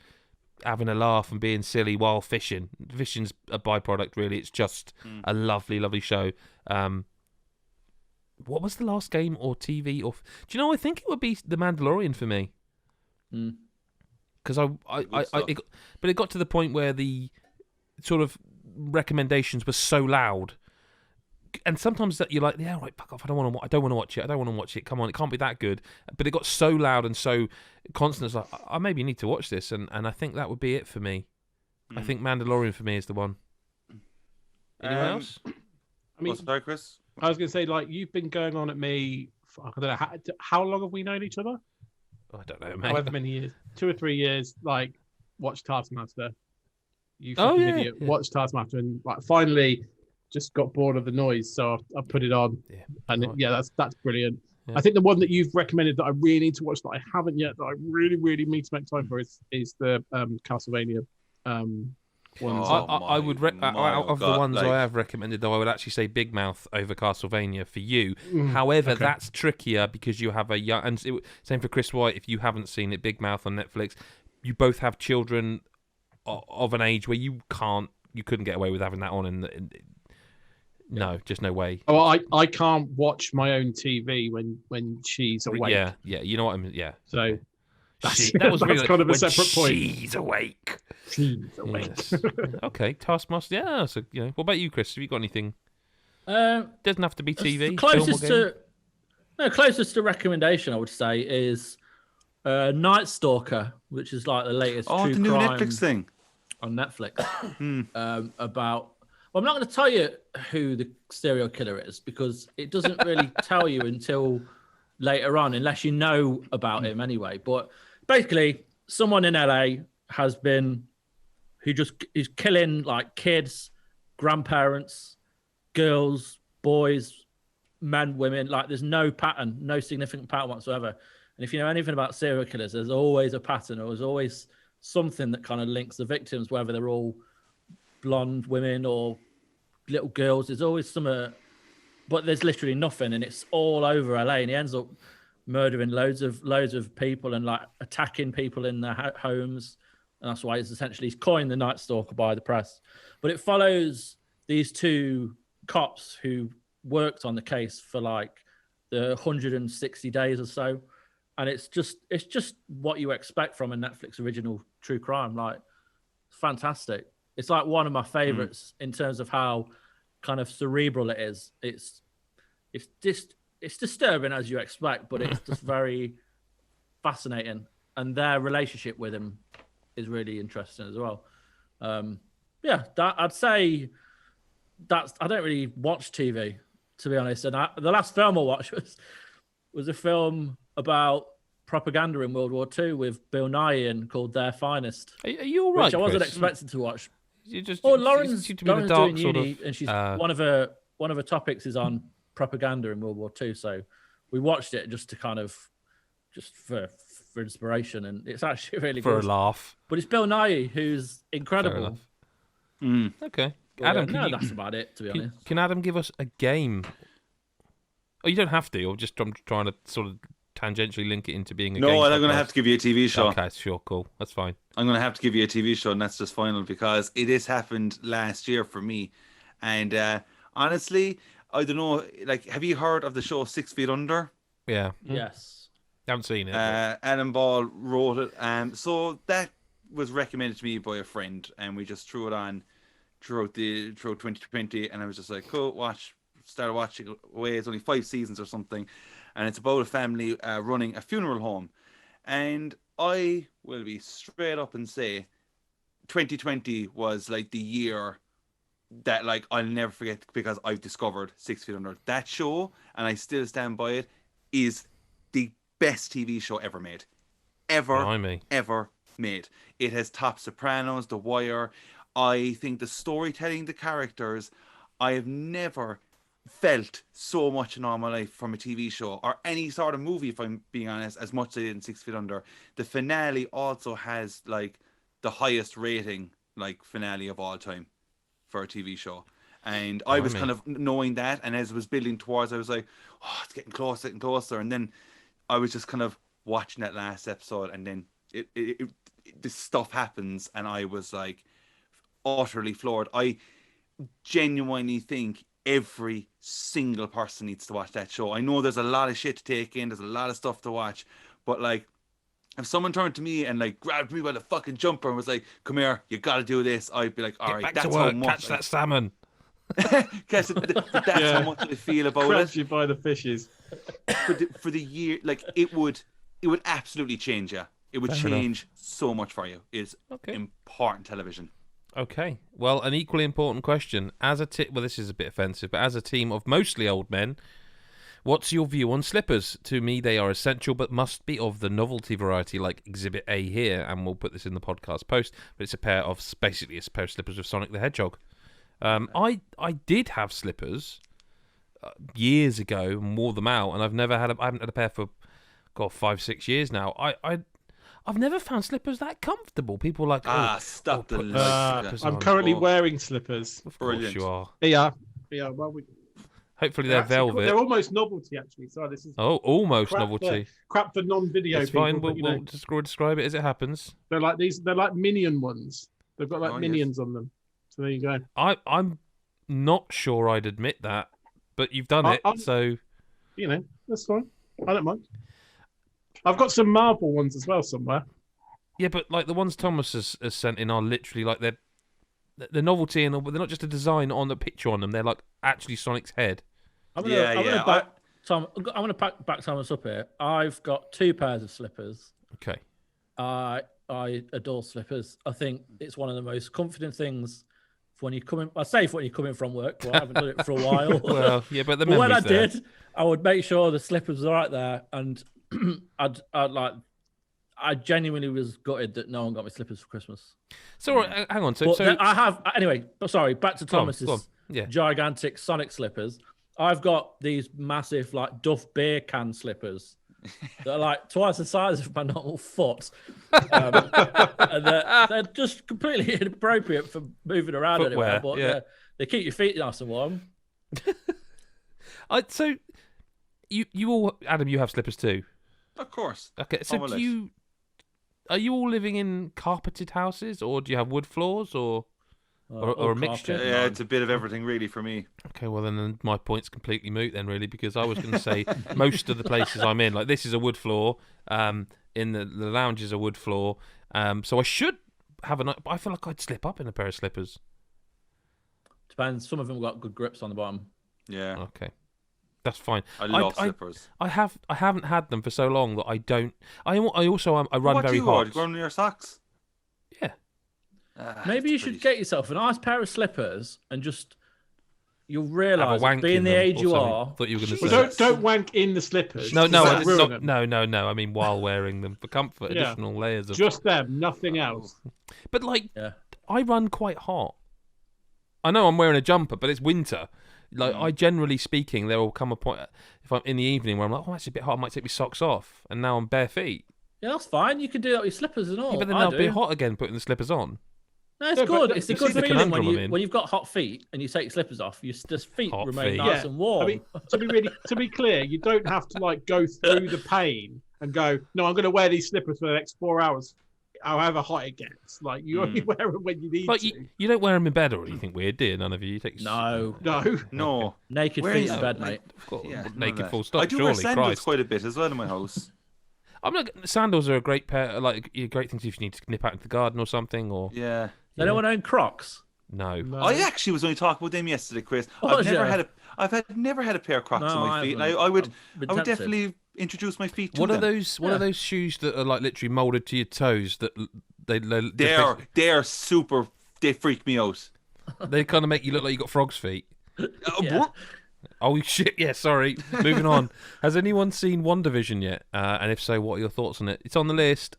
having a laugh and being silly while fishing. Fishing's a byproduct, really. It's just a lovely, lovely show. What was the last game or TV? Do you know? I think it would be The Mandalorian for me. Because but it got to the point where the sort of recommendations were so loud. And sometimes that you're like, yeah, right, fuck off. I don't want to watch it. Come on, it can't be that good. But it got so loud and so constant. It's like, I maybe need to watch this, and I think that would be it for me. I think Mandalorian for me is the one. Anyone else? I mean, Sorry, Chris. I was going to say, like, you've been going on at me. I don't know how long have we known each other? I don't know, mate. However many years, 2 or 3 years. Like, watch Taskmaster. You Oh, fucking yeah, idiot. yeah. Watch Taskmaster, and like finally, just got bored of the noise, so I put it on. Yeah, And right. that's brilliant. Yeah. I think the one that you've recommended that I really need to watch that I haven't yet, that I really, really need to make time for is the Castlevania ones. I would out of the God, ones like- I have recommended, though, I would actually say Big Mouth over Castlevania for you. However, okay. that's trickier because you have a young, and same for Chris White. If you haven't seen it, Big Mouth on Netflix, you both have children of an age where you couldn't get away with having that on. No, just no way. Oh, I can't watch my own TV when she's awake. Yeah, you know what I mean. Yeah. So that's, That was that's really kind of a when separate point. She's awake. She's awake. Yes. Okay, Taskmaster. Yeah. So what about you, Chris? Have you got anything? Um, Doesn't have to be TV. closest film or game? closest to recommendation, I would say, is Night Stalker, which is like the latest Oh, true the new crime Netflix thing. on Netflix. About. Well, I'm not going to tell you who the serial killer is because it doesn't really tell you until later on, unless you know about him anyway. But basically, someone in LA has been who just is killing like kids, grandparents, girls, boys, men, women. Like there's no pattern, no significant pattern whatsoever. And if you know anything about serial killers, there's always a pattern, or there's always something that kind of links the victims, whether they're all blonde women or little girls. There's always some, but there's literally nothing, and it's all over LA. And he ends up murdering loads of people and like attacking people in their homes. And that's why he's coined the Night Stalker by the press. But it follows these two cops who worked on the case for like the 160 days or so. And it's just what you expect from a Netflix original true crime. Like, fantastic. It's like one of my favorites in terms of how kind of cerebral it is. It's disturbing as you expect, but it's just very fascinating, and their relationship with him is really interesting as well. I'd say that's. I don't really watch TV, to be honest, and the last film I watched was a film about propaganda in World War II with Bill Nighy in called Their Finest. Are you all right, which I wasn't Chris? expecting to watch. Lauren's doing uni, and she's one of her topics is on propaganda in World War II. So we watched it just for inspiration, and it's actually really for good. a laugh. But it's Bill Nighy who's incredible. Okay, But, Adam, that's about it. To be honest, can Adam give us a game? Oh, you don't have to. I'm trying to sort of tangentially link it into being a game. No, I'm podcast. going to have to give you a TV show. Okay, sure, cool. That's fine. I'm going to have to give you a TV show, and that's just final because it has happened last year for me. And honestly, I don't know. Like, have you heard of the show 6 Feet Under? Yeah. Yes. Haven't seen it. Adam Ball wrote it. So that was recommended to me by a friend, and we just threw it on throughout 2020, and I was just like, cool, started watching away. It's only 5 seasons or something, and it's about a family running a funeral home. And I will be straight up and say 2020 was like the year that like I'll never forget because I've discovered 6 Feet Under. That show, and I still stand by it, is the best TV show ever made. Ever made. It has topped Sopranos, The Wire. I think the storytelling, the characters, I have never felt so much in all my life from a TV show or any sort of movie, if I'm being honest, as much as I did in 6 Feet Under. The finale also has like the highest rating like finale of all time for a TV show. And I was kind of knowing that, and as it was building towards, I was like, oh, it's getting closer. And then I was just kind of watching that last episode, and then this stuff happens, and I was like utterly floored. I genuinely think every single person needs to watch that show. I know there's a lot of shit to take in, there's a lot of stuff to watch, but like if someone turned to me and like grabbed me by the fucking jumper and was like, come here, you gotta do this, I'd be like, all right, that's how much. Catch that salmon. That's how much I feel about Grabs it. you by the fishes. For the year, like it would absolutely change you. It would change so much for you. It's important television. Okay. Well, an equally important question. Well, this is a bit offensive, but as a team of mostly old men, what's your view on slippers? To me, they are essential, but must be of the novelty variety, like Exhibit A here, and we'll put this in the podcast post. But it's a pair of basically a pair of slippers with Sonic the Hedgehog. I did have slippers years ago and wore them out, and I haven't had a pair for 5-6 years now. I've never found slippers that comfortable. People are like, stop the slippers I'm on. currently wearing slippers. Of course Brilliant. you are. Yeah. Well, Hopefully they're velvet. They're almost novelty, actually. Sorry, this is almost novelty. Crap for non-video It's people. fine. But, We'll describe it as it happens. They're like these. They're like minion ones. They've got like minions on them. So there you go. I'm not sure I'd admit that, but you've done it, so you know that's fine. I don't mind. I've got some Marvel ones as well somewhere. Yeah, but like the ones Thomas has sent in are literally like they're novelty, and they're not just a design on the picture on them. They're like actually Sonic's head. I'm gonna back Thomas up here. I've got 2 pairs of slippers. Okay. I adore slippers. I think it's one of the most comforting things for when you come in. I say for when you're coming from work, but I haven't done it for a while. Well, yeah, but when I did, I would make sure the slippers were right there, and I genuinely was gutted that no one got me slippers for Christmas. So hang on. So I have anyway. Sorry, back to Thomas's go on. Yeah. gigantic Sonic slippers. I've got these massive like Duff beer can slippers. They're like twice the size of my normal foot. And they're just completely inappropriate for moving around anywhere, but they keep your feet nice and warm. So you all, Adam, you have slippers too? Of course. Okay, so are you all living in carpeted houses, or do you have wood floors, or a mixture? Yeah, it's a bit of everything really for me. Okay, well then my point's completely moot then, really, because I was going to say most of the places I'm in, like this is a wood floor, in the lounge is a wood floor, so I should have but I feel like I'd slip up in a pair of slippers. Depends. Some of them got good grips on the bottom. Yeah. Okay. That's fine. I love slippers. I haven't had them for so long that I don't. I also I run what very do you hot. wear? Go on your socks. Yeah. Maybe you should get yourself a nice pair of slippers and just. You'll Have a realise, wank being in the them age or you something. are. Thought you were going to Well, say. don't wank in the slippers. No, Ruin them. no. I mean, while wearing them for comfort, Yeah. additional layers of. Just them, nothing else. But like, Yeah. I run quite hot. I know I'm wearing a jumper, but it's winter. Like, I generally speaking, there will come a point if I'm in the evening where I'm like, oh, that's a bit hot. I might take my socks off, and now I'm bare feet. Yeah, that's fine. You can do that with your slippers and all. Yeah, but then I they'll be do. hot again putting the slippers on. No, it's Yeah, good. but It's a you good see the feeling conundrum when you've got hot feet and you take your slippers off. Your feet Hot remain feet. nice Yeah. and warm. I mean, to be clear, you don't have to like go through the pain and go, no, I'm going to wear these slippers for the next 4 hours, however hot it gets. Like you only wear them when you need Like, to. you don't wear them in bed or anything weird, do you? None of you. You take No. No. Naked Wearing feet in them, bed, like, mate. Of course, Yeah, none of naked that. full stop. I do surely, wear sandals Christ. quite a bit as well in my house. I'm not. Sandals are a great pair. Like, great things if you need to nip out into the garden or something. Or Yeah. They don't want to own Crocs. no. I actually was only talking about them yesterday, Chris. Oh, I've yeah. never had a pair of Crocs No, on my I feet. And haven't. I would I've been tempted. definitely introduce my feet to What them. are those? What are those shoes that are like literally molded to your toes? That They're super. They freak me out. they kind of make you look like you got frog's feet. Yeah. Oh shit! Yeah, sorry. Moving on. Has anyone seen WandaVision yet? And if so, what are your thoughts on it? It's on the list.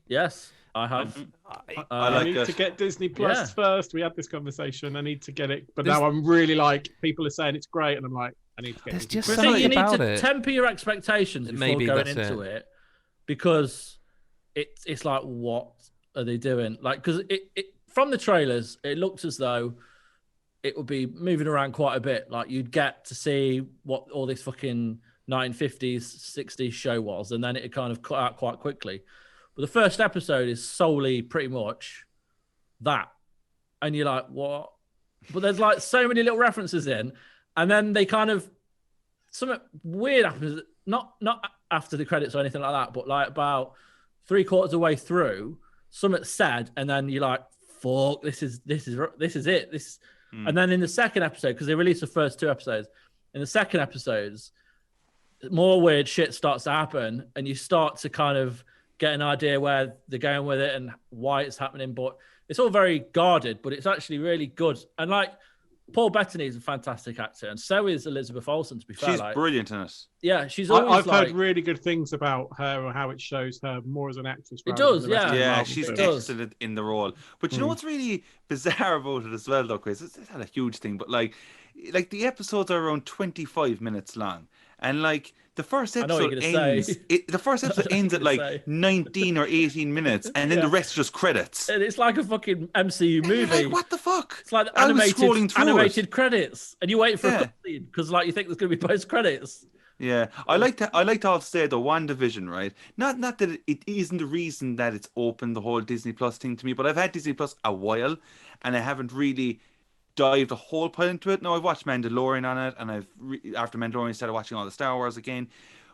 Yes, I have. I I like need that. to get Disney Plus Yeah. first. We had this conversation. I need to get it, but There's- now I'm really like people are saying it's great, and I'm like, I need to get There's Disney just Plus. I think something you need about to it. temper your expectations before Maybe going that's into it, because it's like, what are they doing? Like, because it from the trailers, it looked as though it would be moving around quite a bit. Like, you'd get to see what all this fucking 1950s, 60s show was, and then it kind of cut out quite quickly. But the first episode is solely pretty much that, and you're like, what? But there's like so many little references in, and then they kind of something weird happens. Not after the credits or anything like that, but like about 3/4 of the way through, something said, and then you're like, fuck, this is it. And then in the second episode, because they released the first 2 episodes, in the second episodes, more weird shit starts to happen, and you start to kind of get an idea where they're going with it and why it's happening. But it's all very guarded, but it's actually really good. And like, Paul Bettany is a fantastic actor, and so is Elizabeth Olsen, to be fair. She's like, brilliant in it. yeah, she's always I've like, heard really good things about her and how it shows her more as an actress. It rather does, than the rest yeah. of the Yeah, Marvel she's films. does. excellent in the role. But you know what's really bizarre about it as well, though, Chris? It's not a huge thing, but like the episodes are around 25 minutes long, and like the first I know what episode you're gonna ends. say. The first episode I know ends what at you're like gonna say. 19 or 18 minutes, and then the rest are just credits. and it's like a fucking MCU You're movie. like, what the fuck? It's like I was scrolling animated through animated credits, and you wait for Yeah. a cutscene because like you think there's going to be post credits. Yeah, I like to also say the WandaVision, right? Not that it isn't the reason that it's opened the whole Disney Plus thing to me, but I've had Disney Plus a while, and I haven't really dived a whole pile into it. Now I've watched Mandalorian on it, and after Mandalorian started watching all the Star Wars again,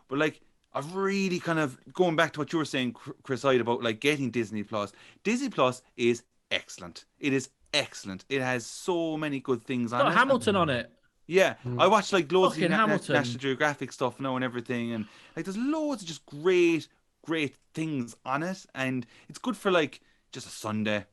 but like I've really kind of going back to what you were saying, Chris Hyde, about like getting Disney Plus. Disney Plus is excellent. It is excellent. It has so many good things on Got it. Hamilton on it. Yeah, I watched like loads Fucking of Hamilton. National Geographic stuff now and everything, and like there's loads of just great things on it, and it's good for like just a Sunday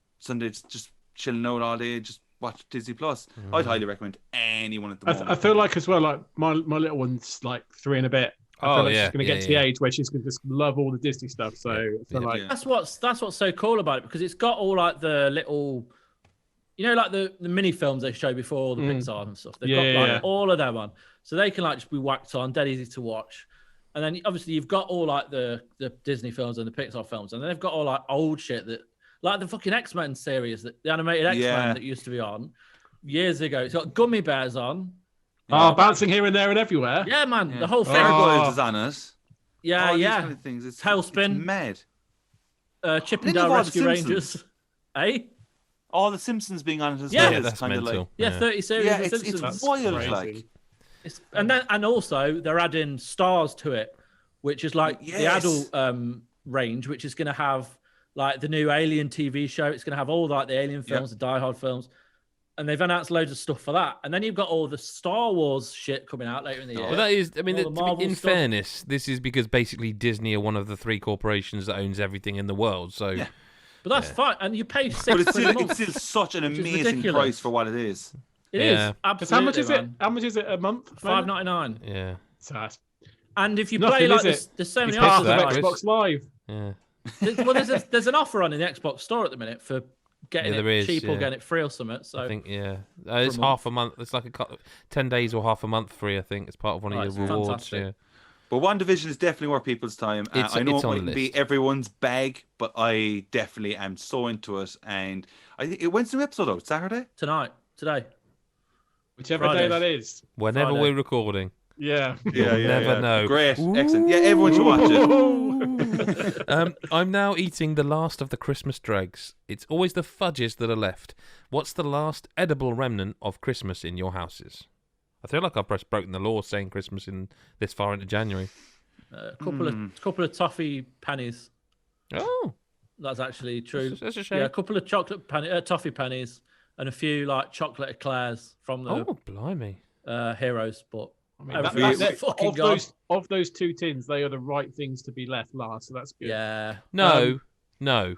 just chilling out all day, just watch Disney Plus. I'd highly recommend anyone at the moment. I feel like as well, like my little one's like 3 and a bit. I feel like she's going to get to the age where she's going to just love all the Disney stuff. So I feel like That's what's so cool about it, because it's got all like the little, you know, like the mini films they show before all the Pixar and stuff. They've got like all of them on, so they can like just be whacked on, dead easy to watch. And then obviously you've got all like the Disney films and the Pixar films, and then they've got all like old shit that, like the fucking X-Men series, the animated X-Men that used to be on years ago. It's got Gummy Bears on. bouncing here and there and everywhere. Yeah, man, the whole thing. Gargoyles is on it. Yeah, All these yeah. kind of things. It's Tailspin. It's mad. Chip Think and of Dale all the Rescue Simpsons. Rangers. Eh? All the Simpsons being on it as Yeah. well. Yeah, is that's kind of mental. like, Yeah, 30 series yeah, of it's Simpsons. wild. crazy. Like, And also they're adding stars to it, which is like the Yes. adult range, which is going to have like the new Alien TV show. It's going to have all like the Alien films, the Die Hard films. and they've announced loads of stuff for that. And then you've got all the Star Wars shit coming out later in the year. Well, that is, I mean, All the Marvel in stuff. fairness, this is because basically Disney are one of the 3 corporations that owns everything in the world. So, But that's fine, and you pay $6 But it's quid a month. still such an Which is amazing ridiculous. price for what it is. It Yeah. is absolutely. How much is it? man. How much is it a month? $5.99. yeah, So that's And if you Nothing, play like is it? there's so many It's half offers. that, like- Chris. Xbox Live. yeah. There's an offer on in the Xbox store at the minute for getting Yeah, it there is, cheap or yeah. getting it free or something. So I think it's a half a month. It's like 10 days or half a month free. I think it's part of one Right, of your it's rewards. fantastic. Yeah. But WandaVision is definitely worth people's time. It's- I know it's it on the mightn't be list. everyone's bag, but I definitely am so into it. And I think when's the new episode out? Saturday? today. Whichever Friday. day that is. Whenever Friday. we're recording, Yeah. You'll never know. Great, excellent. Yeah, everyone should watch it. I'm now eating the last of the Christmas dregs. It's always the fudges that are left. What's the last edible remnant of Christmas in your houses? I feel like I've just broken the law saying Christmas in this far into January. A couple of toffee pennies. Oh, That's actually true. that's a shame. Yeah, a couple of toffee pennies, and a few like chocolate eclairs from the Oh, blimey. heroes. But I mean, everything's that's fucking of gone. those 2 tins, they are the right things to be left last. So that's good. Yeah. No, no,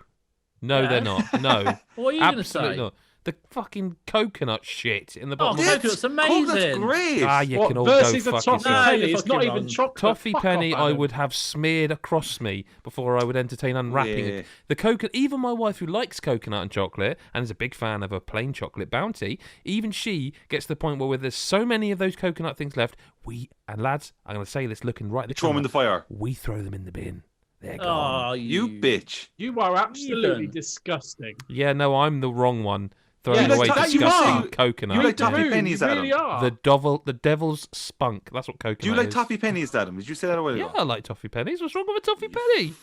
yeah. they're not. No, What are you going to absolutely say? not. The fucking coconut shit in the Oh, bottom of coconut's Oh, that's amazing. great. Ah, you What, can all versus go a fuck toffee yourself. No, penny? you're It's not fucking even wrong. chocolate. Toffee Fuck penny off, I Adam. would have smeared across me before I would entertain unwrapping Yeah. it. The coconut, even my wife who likes coconut and chocolate and is a big fan of a plain chocolate bounty, even she gets to the point where there's so many of those coconut things left, and lads, I'm going to say this looking right at the Throw them in camera, the fire. we throw them in the bin. They're gone. Oh, You bitch. You are absolutely Even. disgusting. Yeah, no, I'm the wrong one. Throwing Yeah, away that you disgusting are. coconut. You like Rude, toffee pennies, you Adam? really are. The devil's spunk. That's what coconut Do you like is. toffee pennies, Adam? Did you say that a while Yeah, ago? I like toffee pennies. What's wrong with a toffee penny?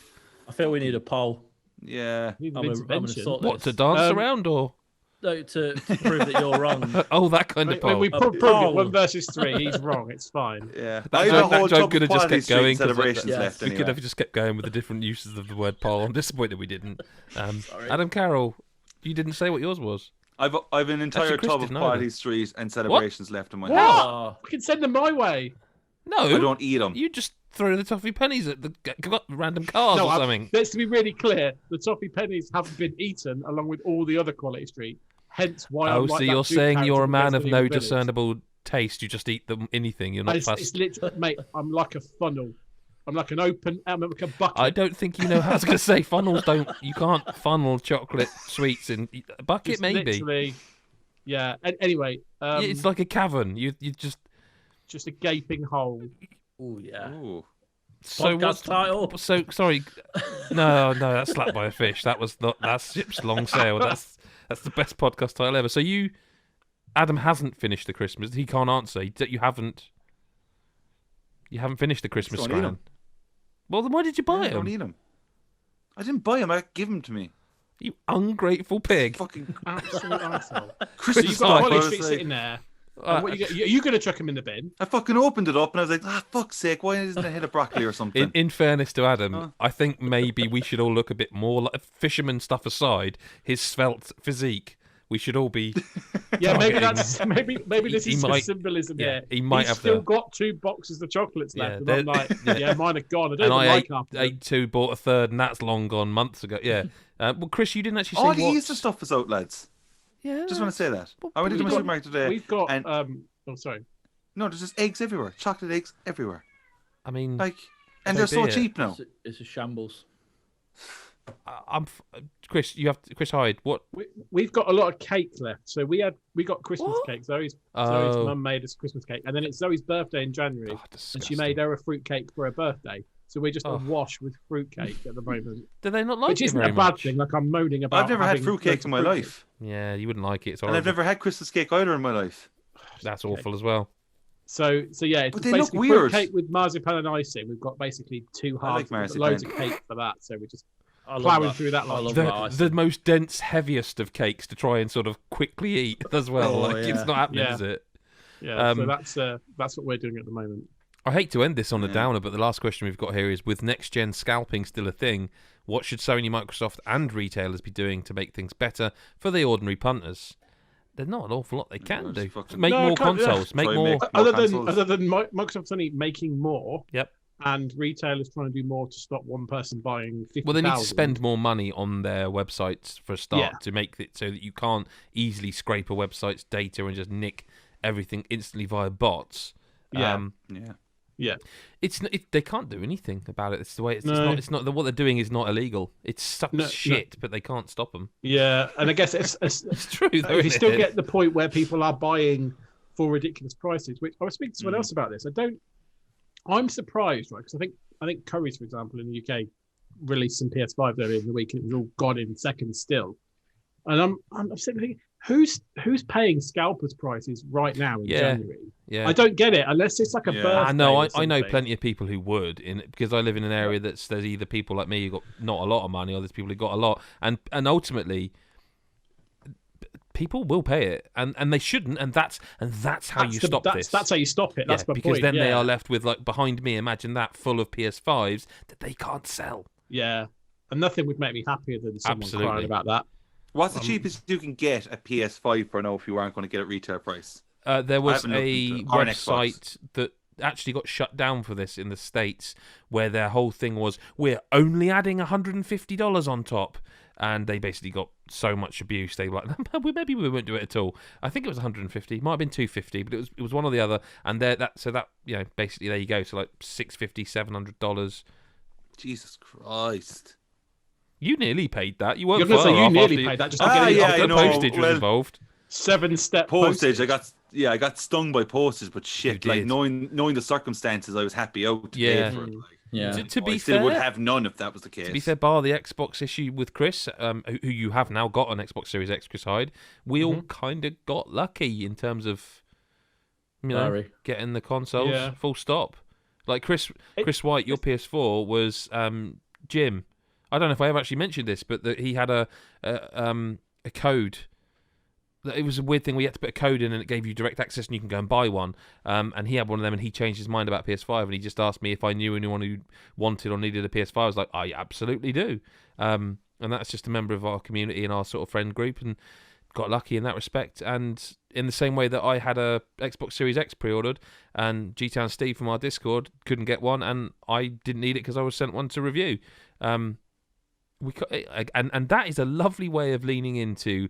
I feel we need a poll Yeah. Need I'm an gonna intervention. sort What, this. to dance around or? No, to prove that you're wrong. Oh, that kind of poll. We A proved it. poll. 1 versus 3. He's wrong. It's fine. Yeah. That I have joke- a whole that joke tub could of have just Quality kept going, Street 'cause celebrations yeah. left We anyway. could have just kept going with the different uses of the word poll. I'm disappointed we didn't. Sorry. Adam Carroll, you didn't say what yours was. I've an entire Chris tub of didn't Quality either. Street and celebrations left in my What? house. Oh, I can send them my way. No, I don't eat them. you just throw the toffee pennies at the random cars or something. Let's to be really clear. The toffee pennies haven't been eaten along with all the other Quality Street. Hence why I'm Oh, like so that you're Duke saying character you're a from man of Resident no Evil Village. discernible taste. You just eat them anything. You're not It's fussed. literally, mate, I'm like a funnel. I'm like I'm like a bucket. I don't think you know how I was going to say funnels don't. You can't funnel chocolate sweets in a bucket. It's Maybe literally- yeah. Anyway, Yeah, it's like a cavern. You just just a gaping hole. oh yeah. Ooh. so Podcast what's title. so sorry. No, that's slapped by a fish. That was not. That's ship's long sail. That's the best podcast title ever. So Adam hasn't finished the Christmas. He can't answer. You haven't finished the Christmas Don't eat scran. 'em. Well, then why did you buy I don't them? eat them. I didn't buy them. I give them to me. You ungrateful pig. Fucking Absolute arsehole. So Christmas you've got time. I Quality was Street like- sitting there. And what are you going to chuck him in the bin? I fucking opened it up and I was like, fuck's sake, why isn't it a head of broccoli or something? In fairness to Adam, Huh? I think maybe we should all look a bit more like fisherman stuff aside. His svelte physique, we should all be. Yeah, maybe targeting. maybe this He is might- symbolism yeah, here. he might He's have still the- got 2 boxes of chocolates Yeah, left, and I'm like, yeah. yeah, mine are gone. I don't And even I like half of them. ate 2, bought a third, and that's long gone months ago. Yeah. Well, Chris, you didn't actually say All the what. Easter stuff is out, lads. Yeah. Just want to say that. Well, I went into my we've got- supermarket today. We've got and oh sorry. no, there's just eggs everywhere. Chocolate eggs everywhere. I mean, Like, and So they're so be it. cheap now. It's a shambles. Chris. You have Chris Hyde. What? We've got a lot of cake left, so we got Christmas What? cake. Zoe's Oh. mum made us Christmas cake, and then it's Zoe's birthday in January, Oh, and disgusting. she made her a fruit cake for her birthday. So we're just Oh. awash with fruit cake at the moment, Do they not like which it isn't very a bad much? thing. Like I'm moaning about. I've never had having fruit cake loads in of my fruit life. Yeah, you wouldn't like it. It's And horrible. I've never had Christmas cake either in my life. That's awful as well. So yeah, it's But they look basically weird. fruit cake with marzipan and icing. We've got basically 2 I like halves, with marzipan. loads of cake for that. So we're just I love plowing that. through that I lot. love The, that ice. the most dense, heaviest of cakes to try and sort of quickly eat as well. Oh, Like yeah. it's not happening, Yeah. is it? Yeah, so Um, that's what we're doing at the moment. I hate to end this on a Yeah. downer, but the last question we've got here is: with next-gen scalping still a thing, what should Sony, Microsoft, and retailers be doing to make things better for the ordinary punters? there's not an awful lot they can do. fucking- Make No, more can't- consoles. Make Try more. make- Other consoles. than Microsoft's only making more. Yep. And retailers trying to do more to stop one person buying 50,000. Well, they need to spend more money on their websites for a start Yeah. to make it so that you can't easily scrape a website's data and just nick everything instantly via bots. Yeah. Yeah. They can't do anything about it. It's the way it's No. not. It's not what they're doing is not illegal. It sucks No. shit, but they can't stop them. Yeah, and I guess it's It's true. Though, if you isn't still it? get the point where people are buying for ridiculous prices, which I was speaking to someone else about this. I'm surprised, right? Because I think Currys, for example, in the UK, released some PS5 earlier in the week, and it was all gone in seconds still. And I'm sitting thinking, who's paying scalpers prices right now in January? Yeah. I don't get it unless it's like a birthday. I know. or I know something. plenty of people who would, because I live in an area there's either people like me who got not a lot of money, or there's people who got a lot, and ultimately, people will pay it, and they shouldn't, and that's how you stop this. That's how you stop it. That's my because point. then they yeah. are left with, like, behind me. Imagine that, full of PS5s that they can't sell. Yeah, and nothing would make me happier than someone Absolutely. crying about that. What's the cheapest you can get a PS5 for now if you aren't going to get it retail price? There was haven't looked a into it. Or an website that actually got shut down for this in the States, where their whole thing was, we're only adding $150 on top. And they basically got so much abuse. They were like, maybe we won't do it at all. I think it was 150, might have been 250, but it was one or the other. And basically there you go. So like $650, $700. Jesus Christ. You nearly paid that. You weren't You're gonna far say you off nearly after paid that just to Ah, get it yeah, off I the know. postage was Well, involved. 7-step Postage, I got stung by postage, but shit, You like did. knowing the circumstances, I was happy out to Yeah. pay for it. Like, Yeah. To be I still fair, would have none if that was the case. To be fair, bar the Xbox issue with Chris, who you have now got an Xbox Series X, Chris Hyde, we all kind of got lucky in terms of, Very. getting the consoles. Yeah. Full stop. Like Chris White, your PS4 was Jim. I don't know if I ever actually mentioned this, but he had a code. It was a weird thing where you had to put a code in and it gave you direct access and you can go and buy one. And he had one of them and he changed his mind about PS5 and he just asked me if I knew anyone who wanted or needed a PS5. I was like, I absolutely do. And that's just a member of our community and our sort of friend group, and got lucky in that respect. And in the same way that I had a Xbox Series X pre-ordered and G-Town Steve from our Discord couldn't get one and I didn't need it because I was sent one to review. And that is a lovely way of leaning into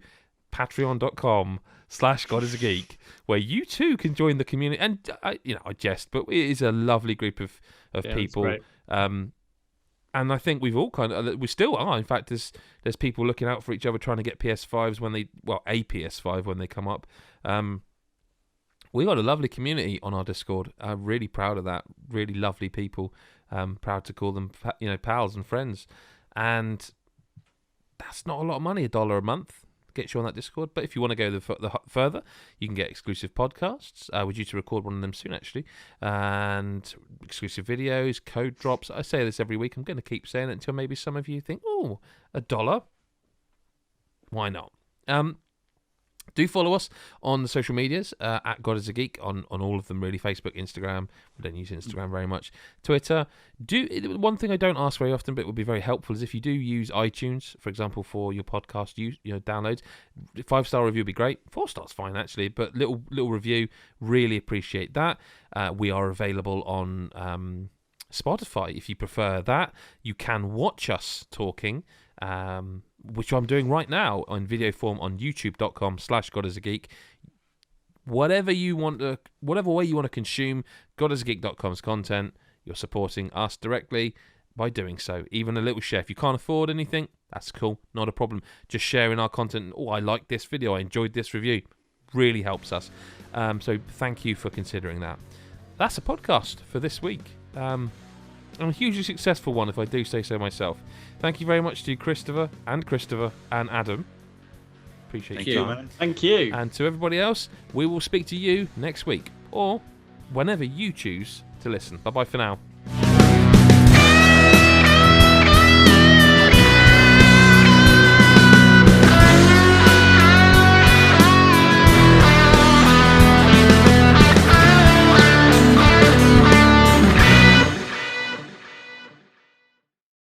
patreon.com/GodIsAGeek, where you too can join the community. And I jest, but it is a lovely group of people. And I think we've all we still are. In fact, there's people looking out for each other, trying to get PS5s a PS5 when they come up. We got a lovely community on our Discord. I'm really proud of that. Really lovely people. Proud to call them, pals and friends. And that's not a lot of money, $1 a month. Gets you on that Discord. But if you want to go further, you can get exclusive podcasts. We're due to record one of them soon, actually. And exclusive videos, code drops. I say this every week. I'm going to keep saying it until maybe some of you think, oh, $1. Why not? Do follow us on the social medias, at God is a Geek, on all of them, really. Facebook, Instagram. We don't use Instagram very much. Twitter. One thing I don't ask very often, but it would be very helpful, is if you do use iTunes, for example, for your podcast downloads, 5-star review would be great. 4 stars fine, actually, but little review, really appreciate that. We are available on Spotify if you prefer that. You can watch us talking, which I'm doing right now on video form on youtube.com/GodIsAGeek. Whatever way you want to consume GodIsAGeek.com's content, you're supporting us directly by doing so. Even a little share. If you can't afford anything, that's cool, not a problem. Just sharing our content. Oh, I like this video, I enjoyed this review. Really helps us. So thank you for considering that. That's a podcast for this week. And a hugely successful one, if I do say so myself. Thank you very much to Christopher and Adam. Appreciate your time. Thank you. And to everybody else, we will speak to you next week, or whenever you choose to listen. Bye-bye for now.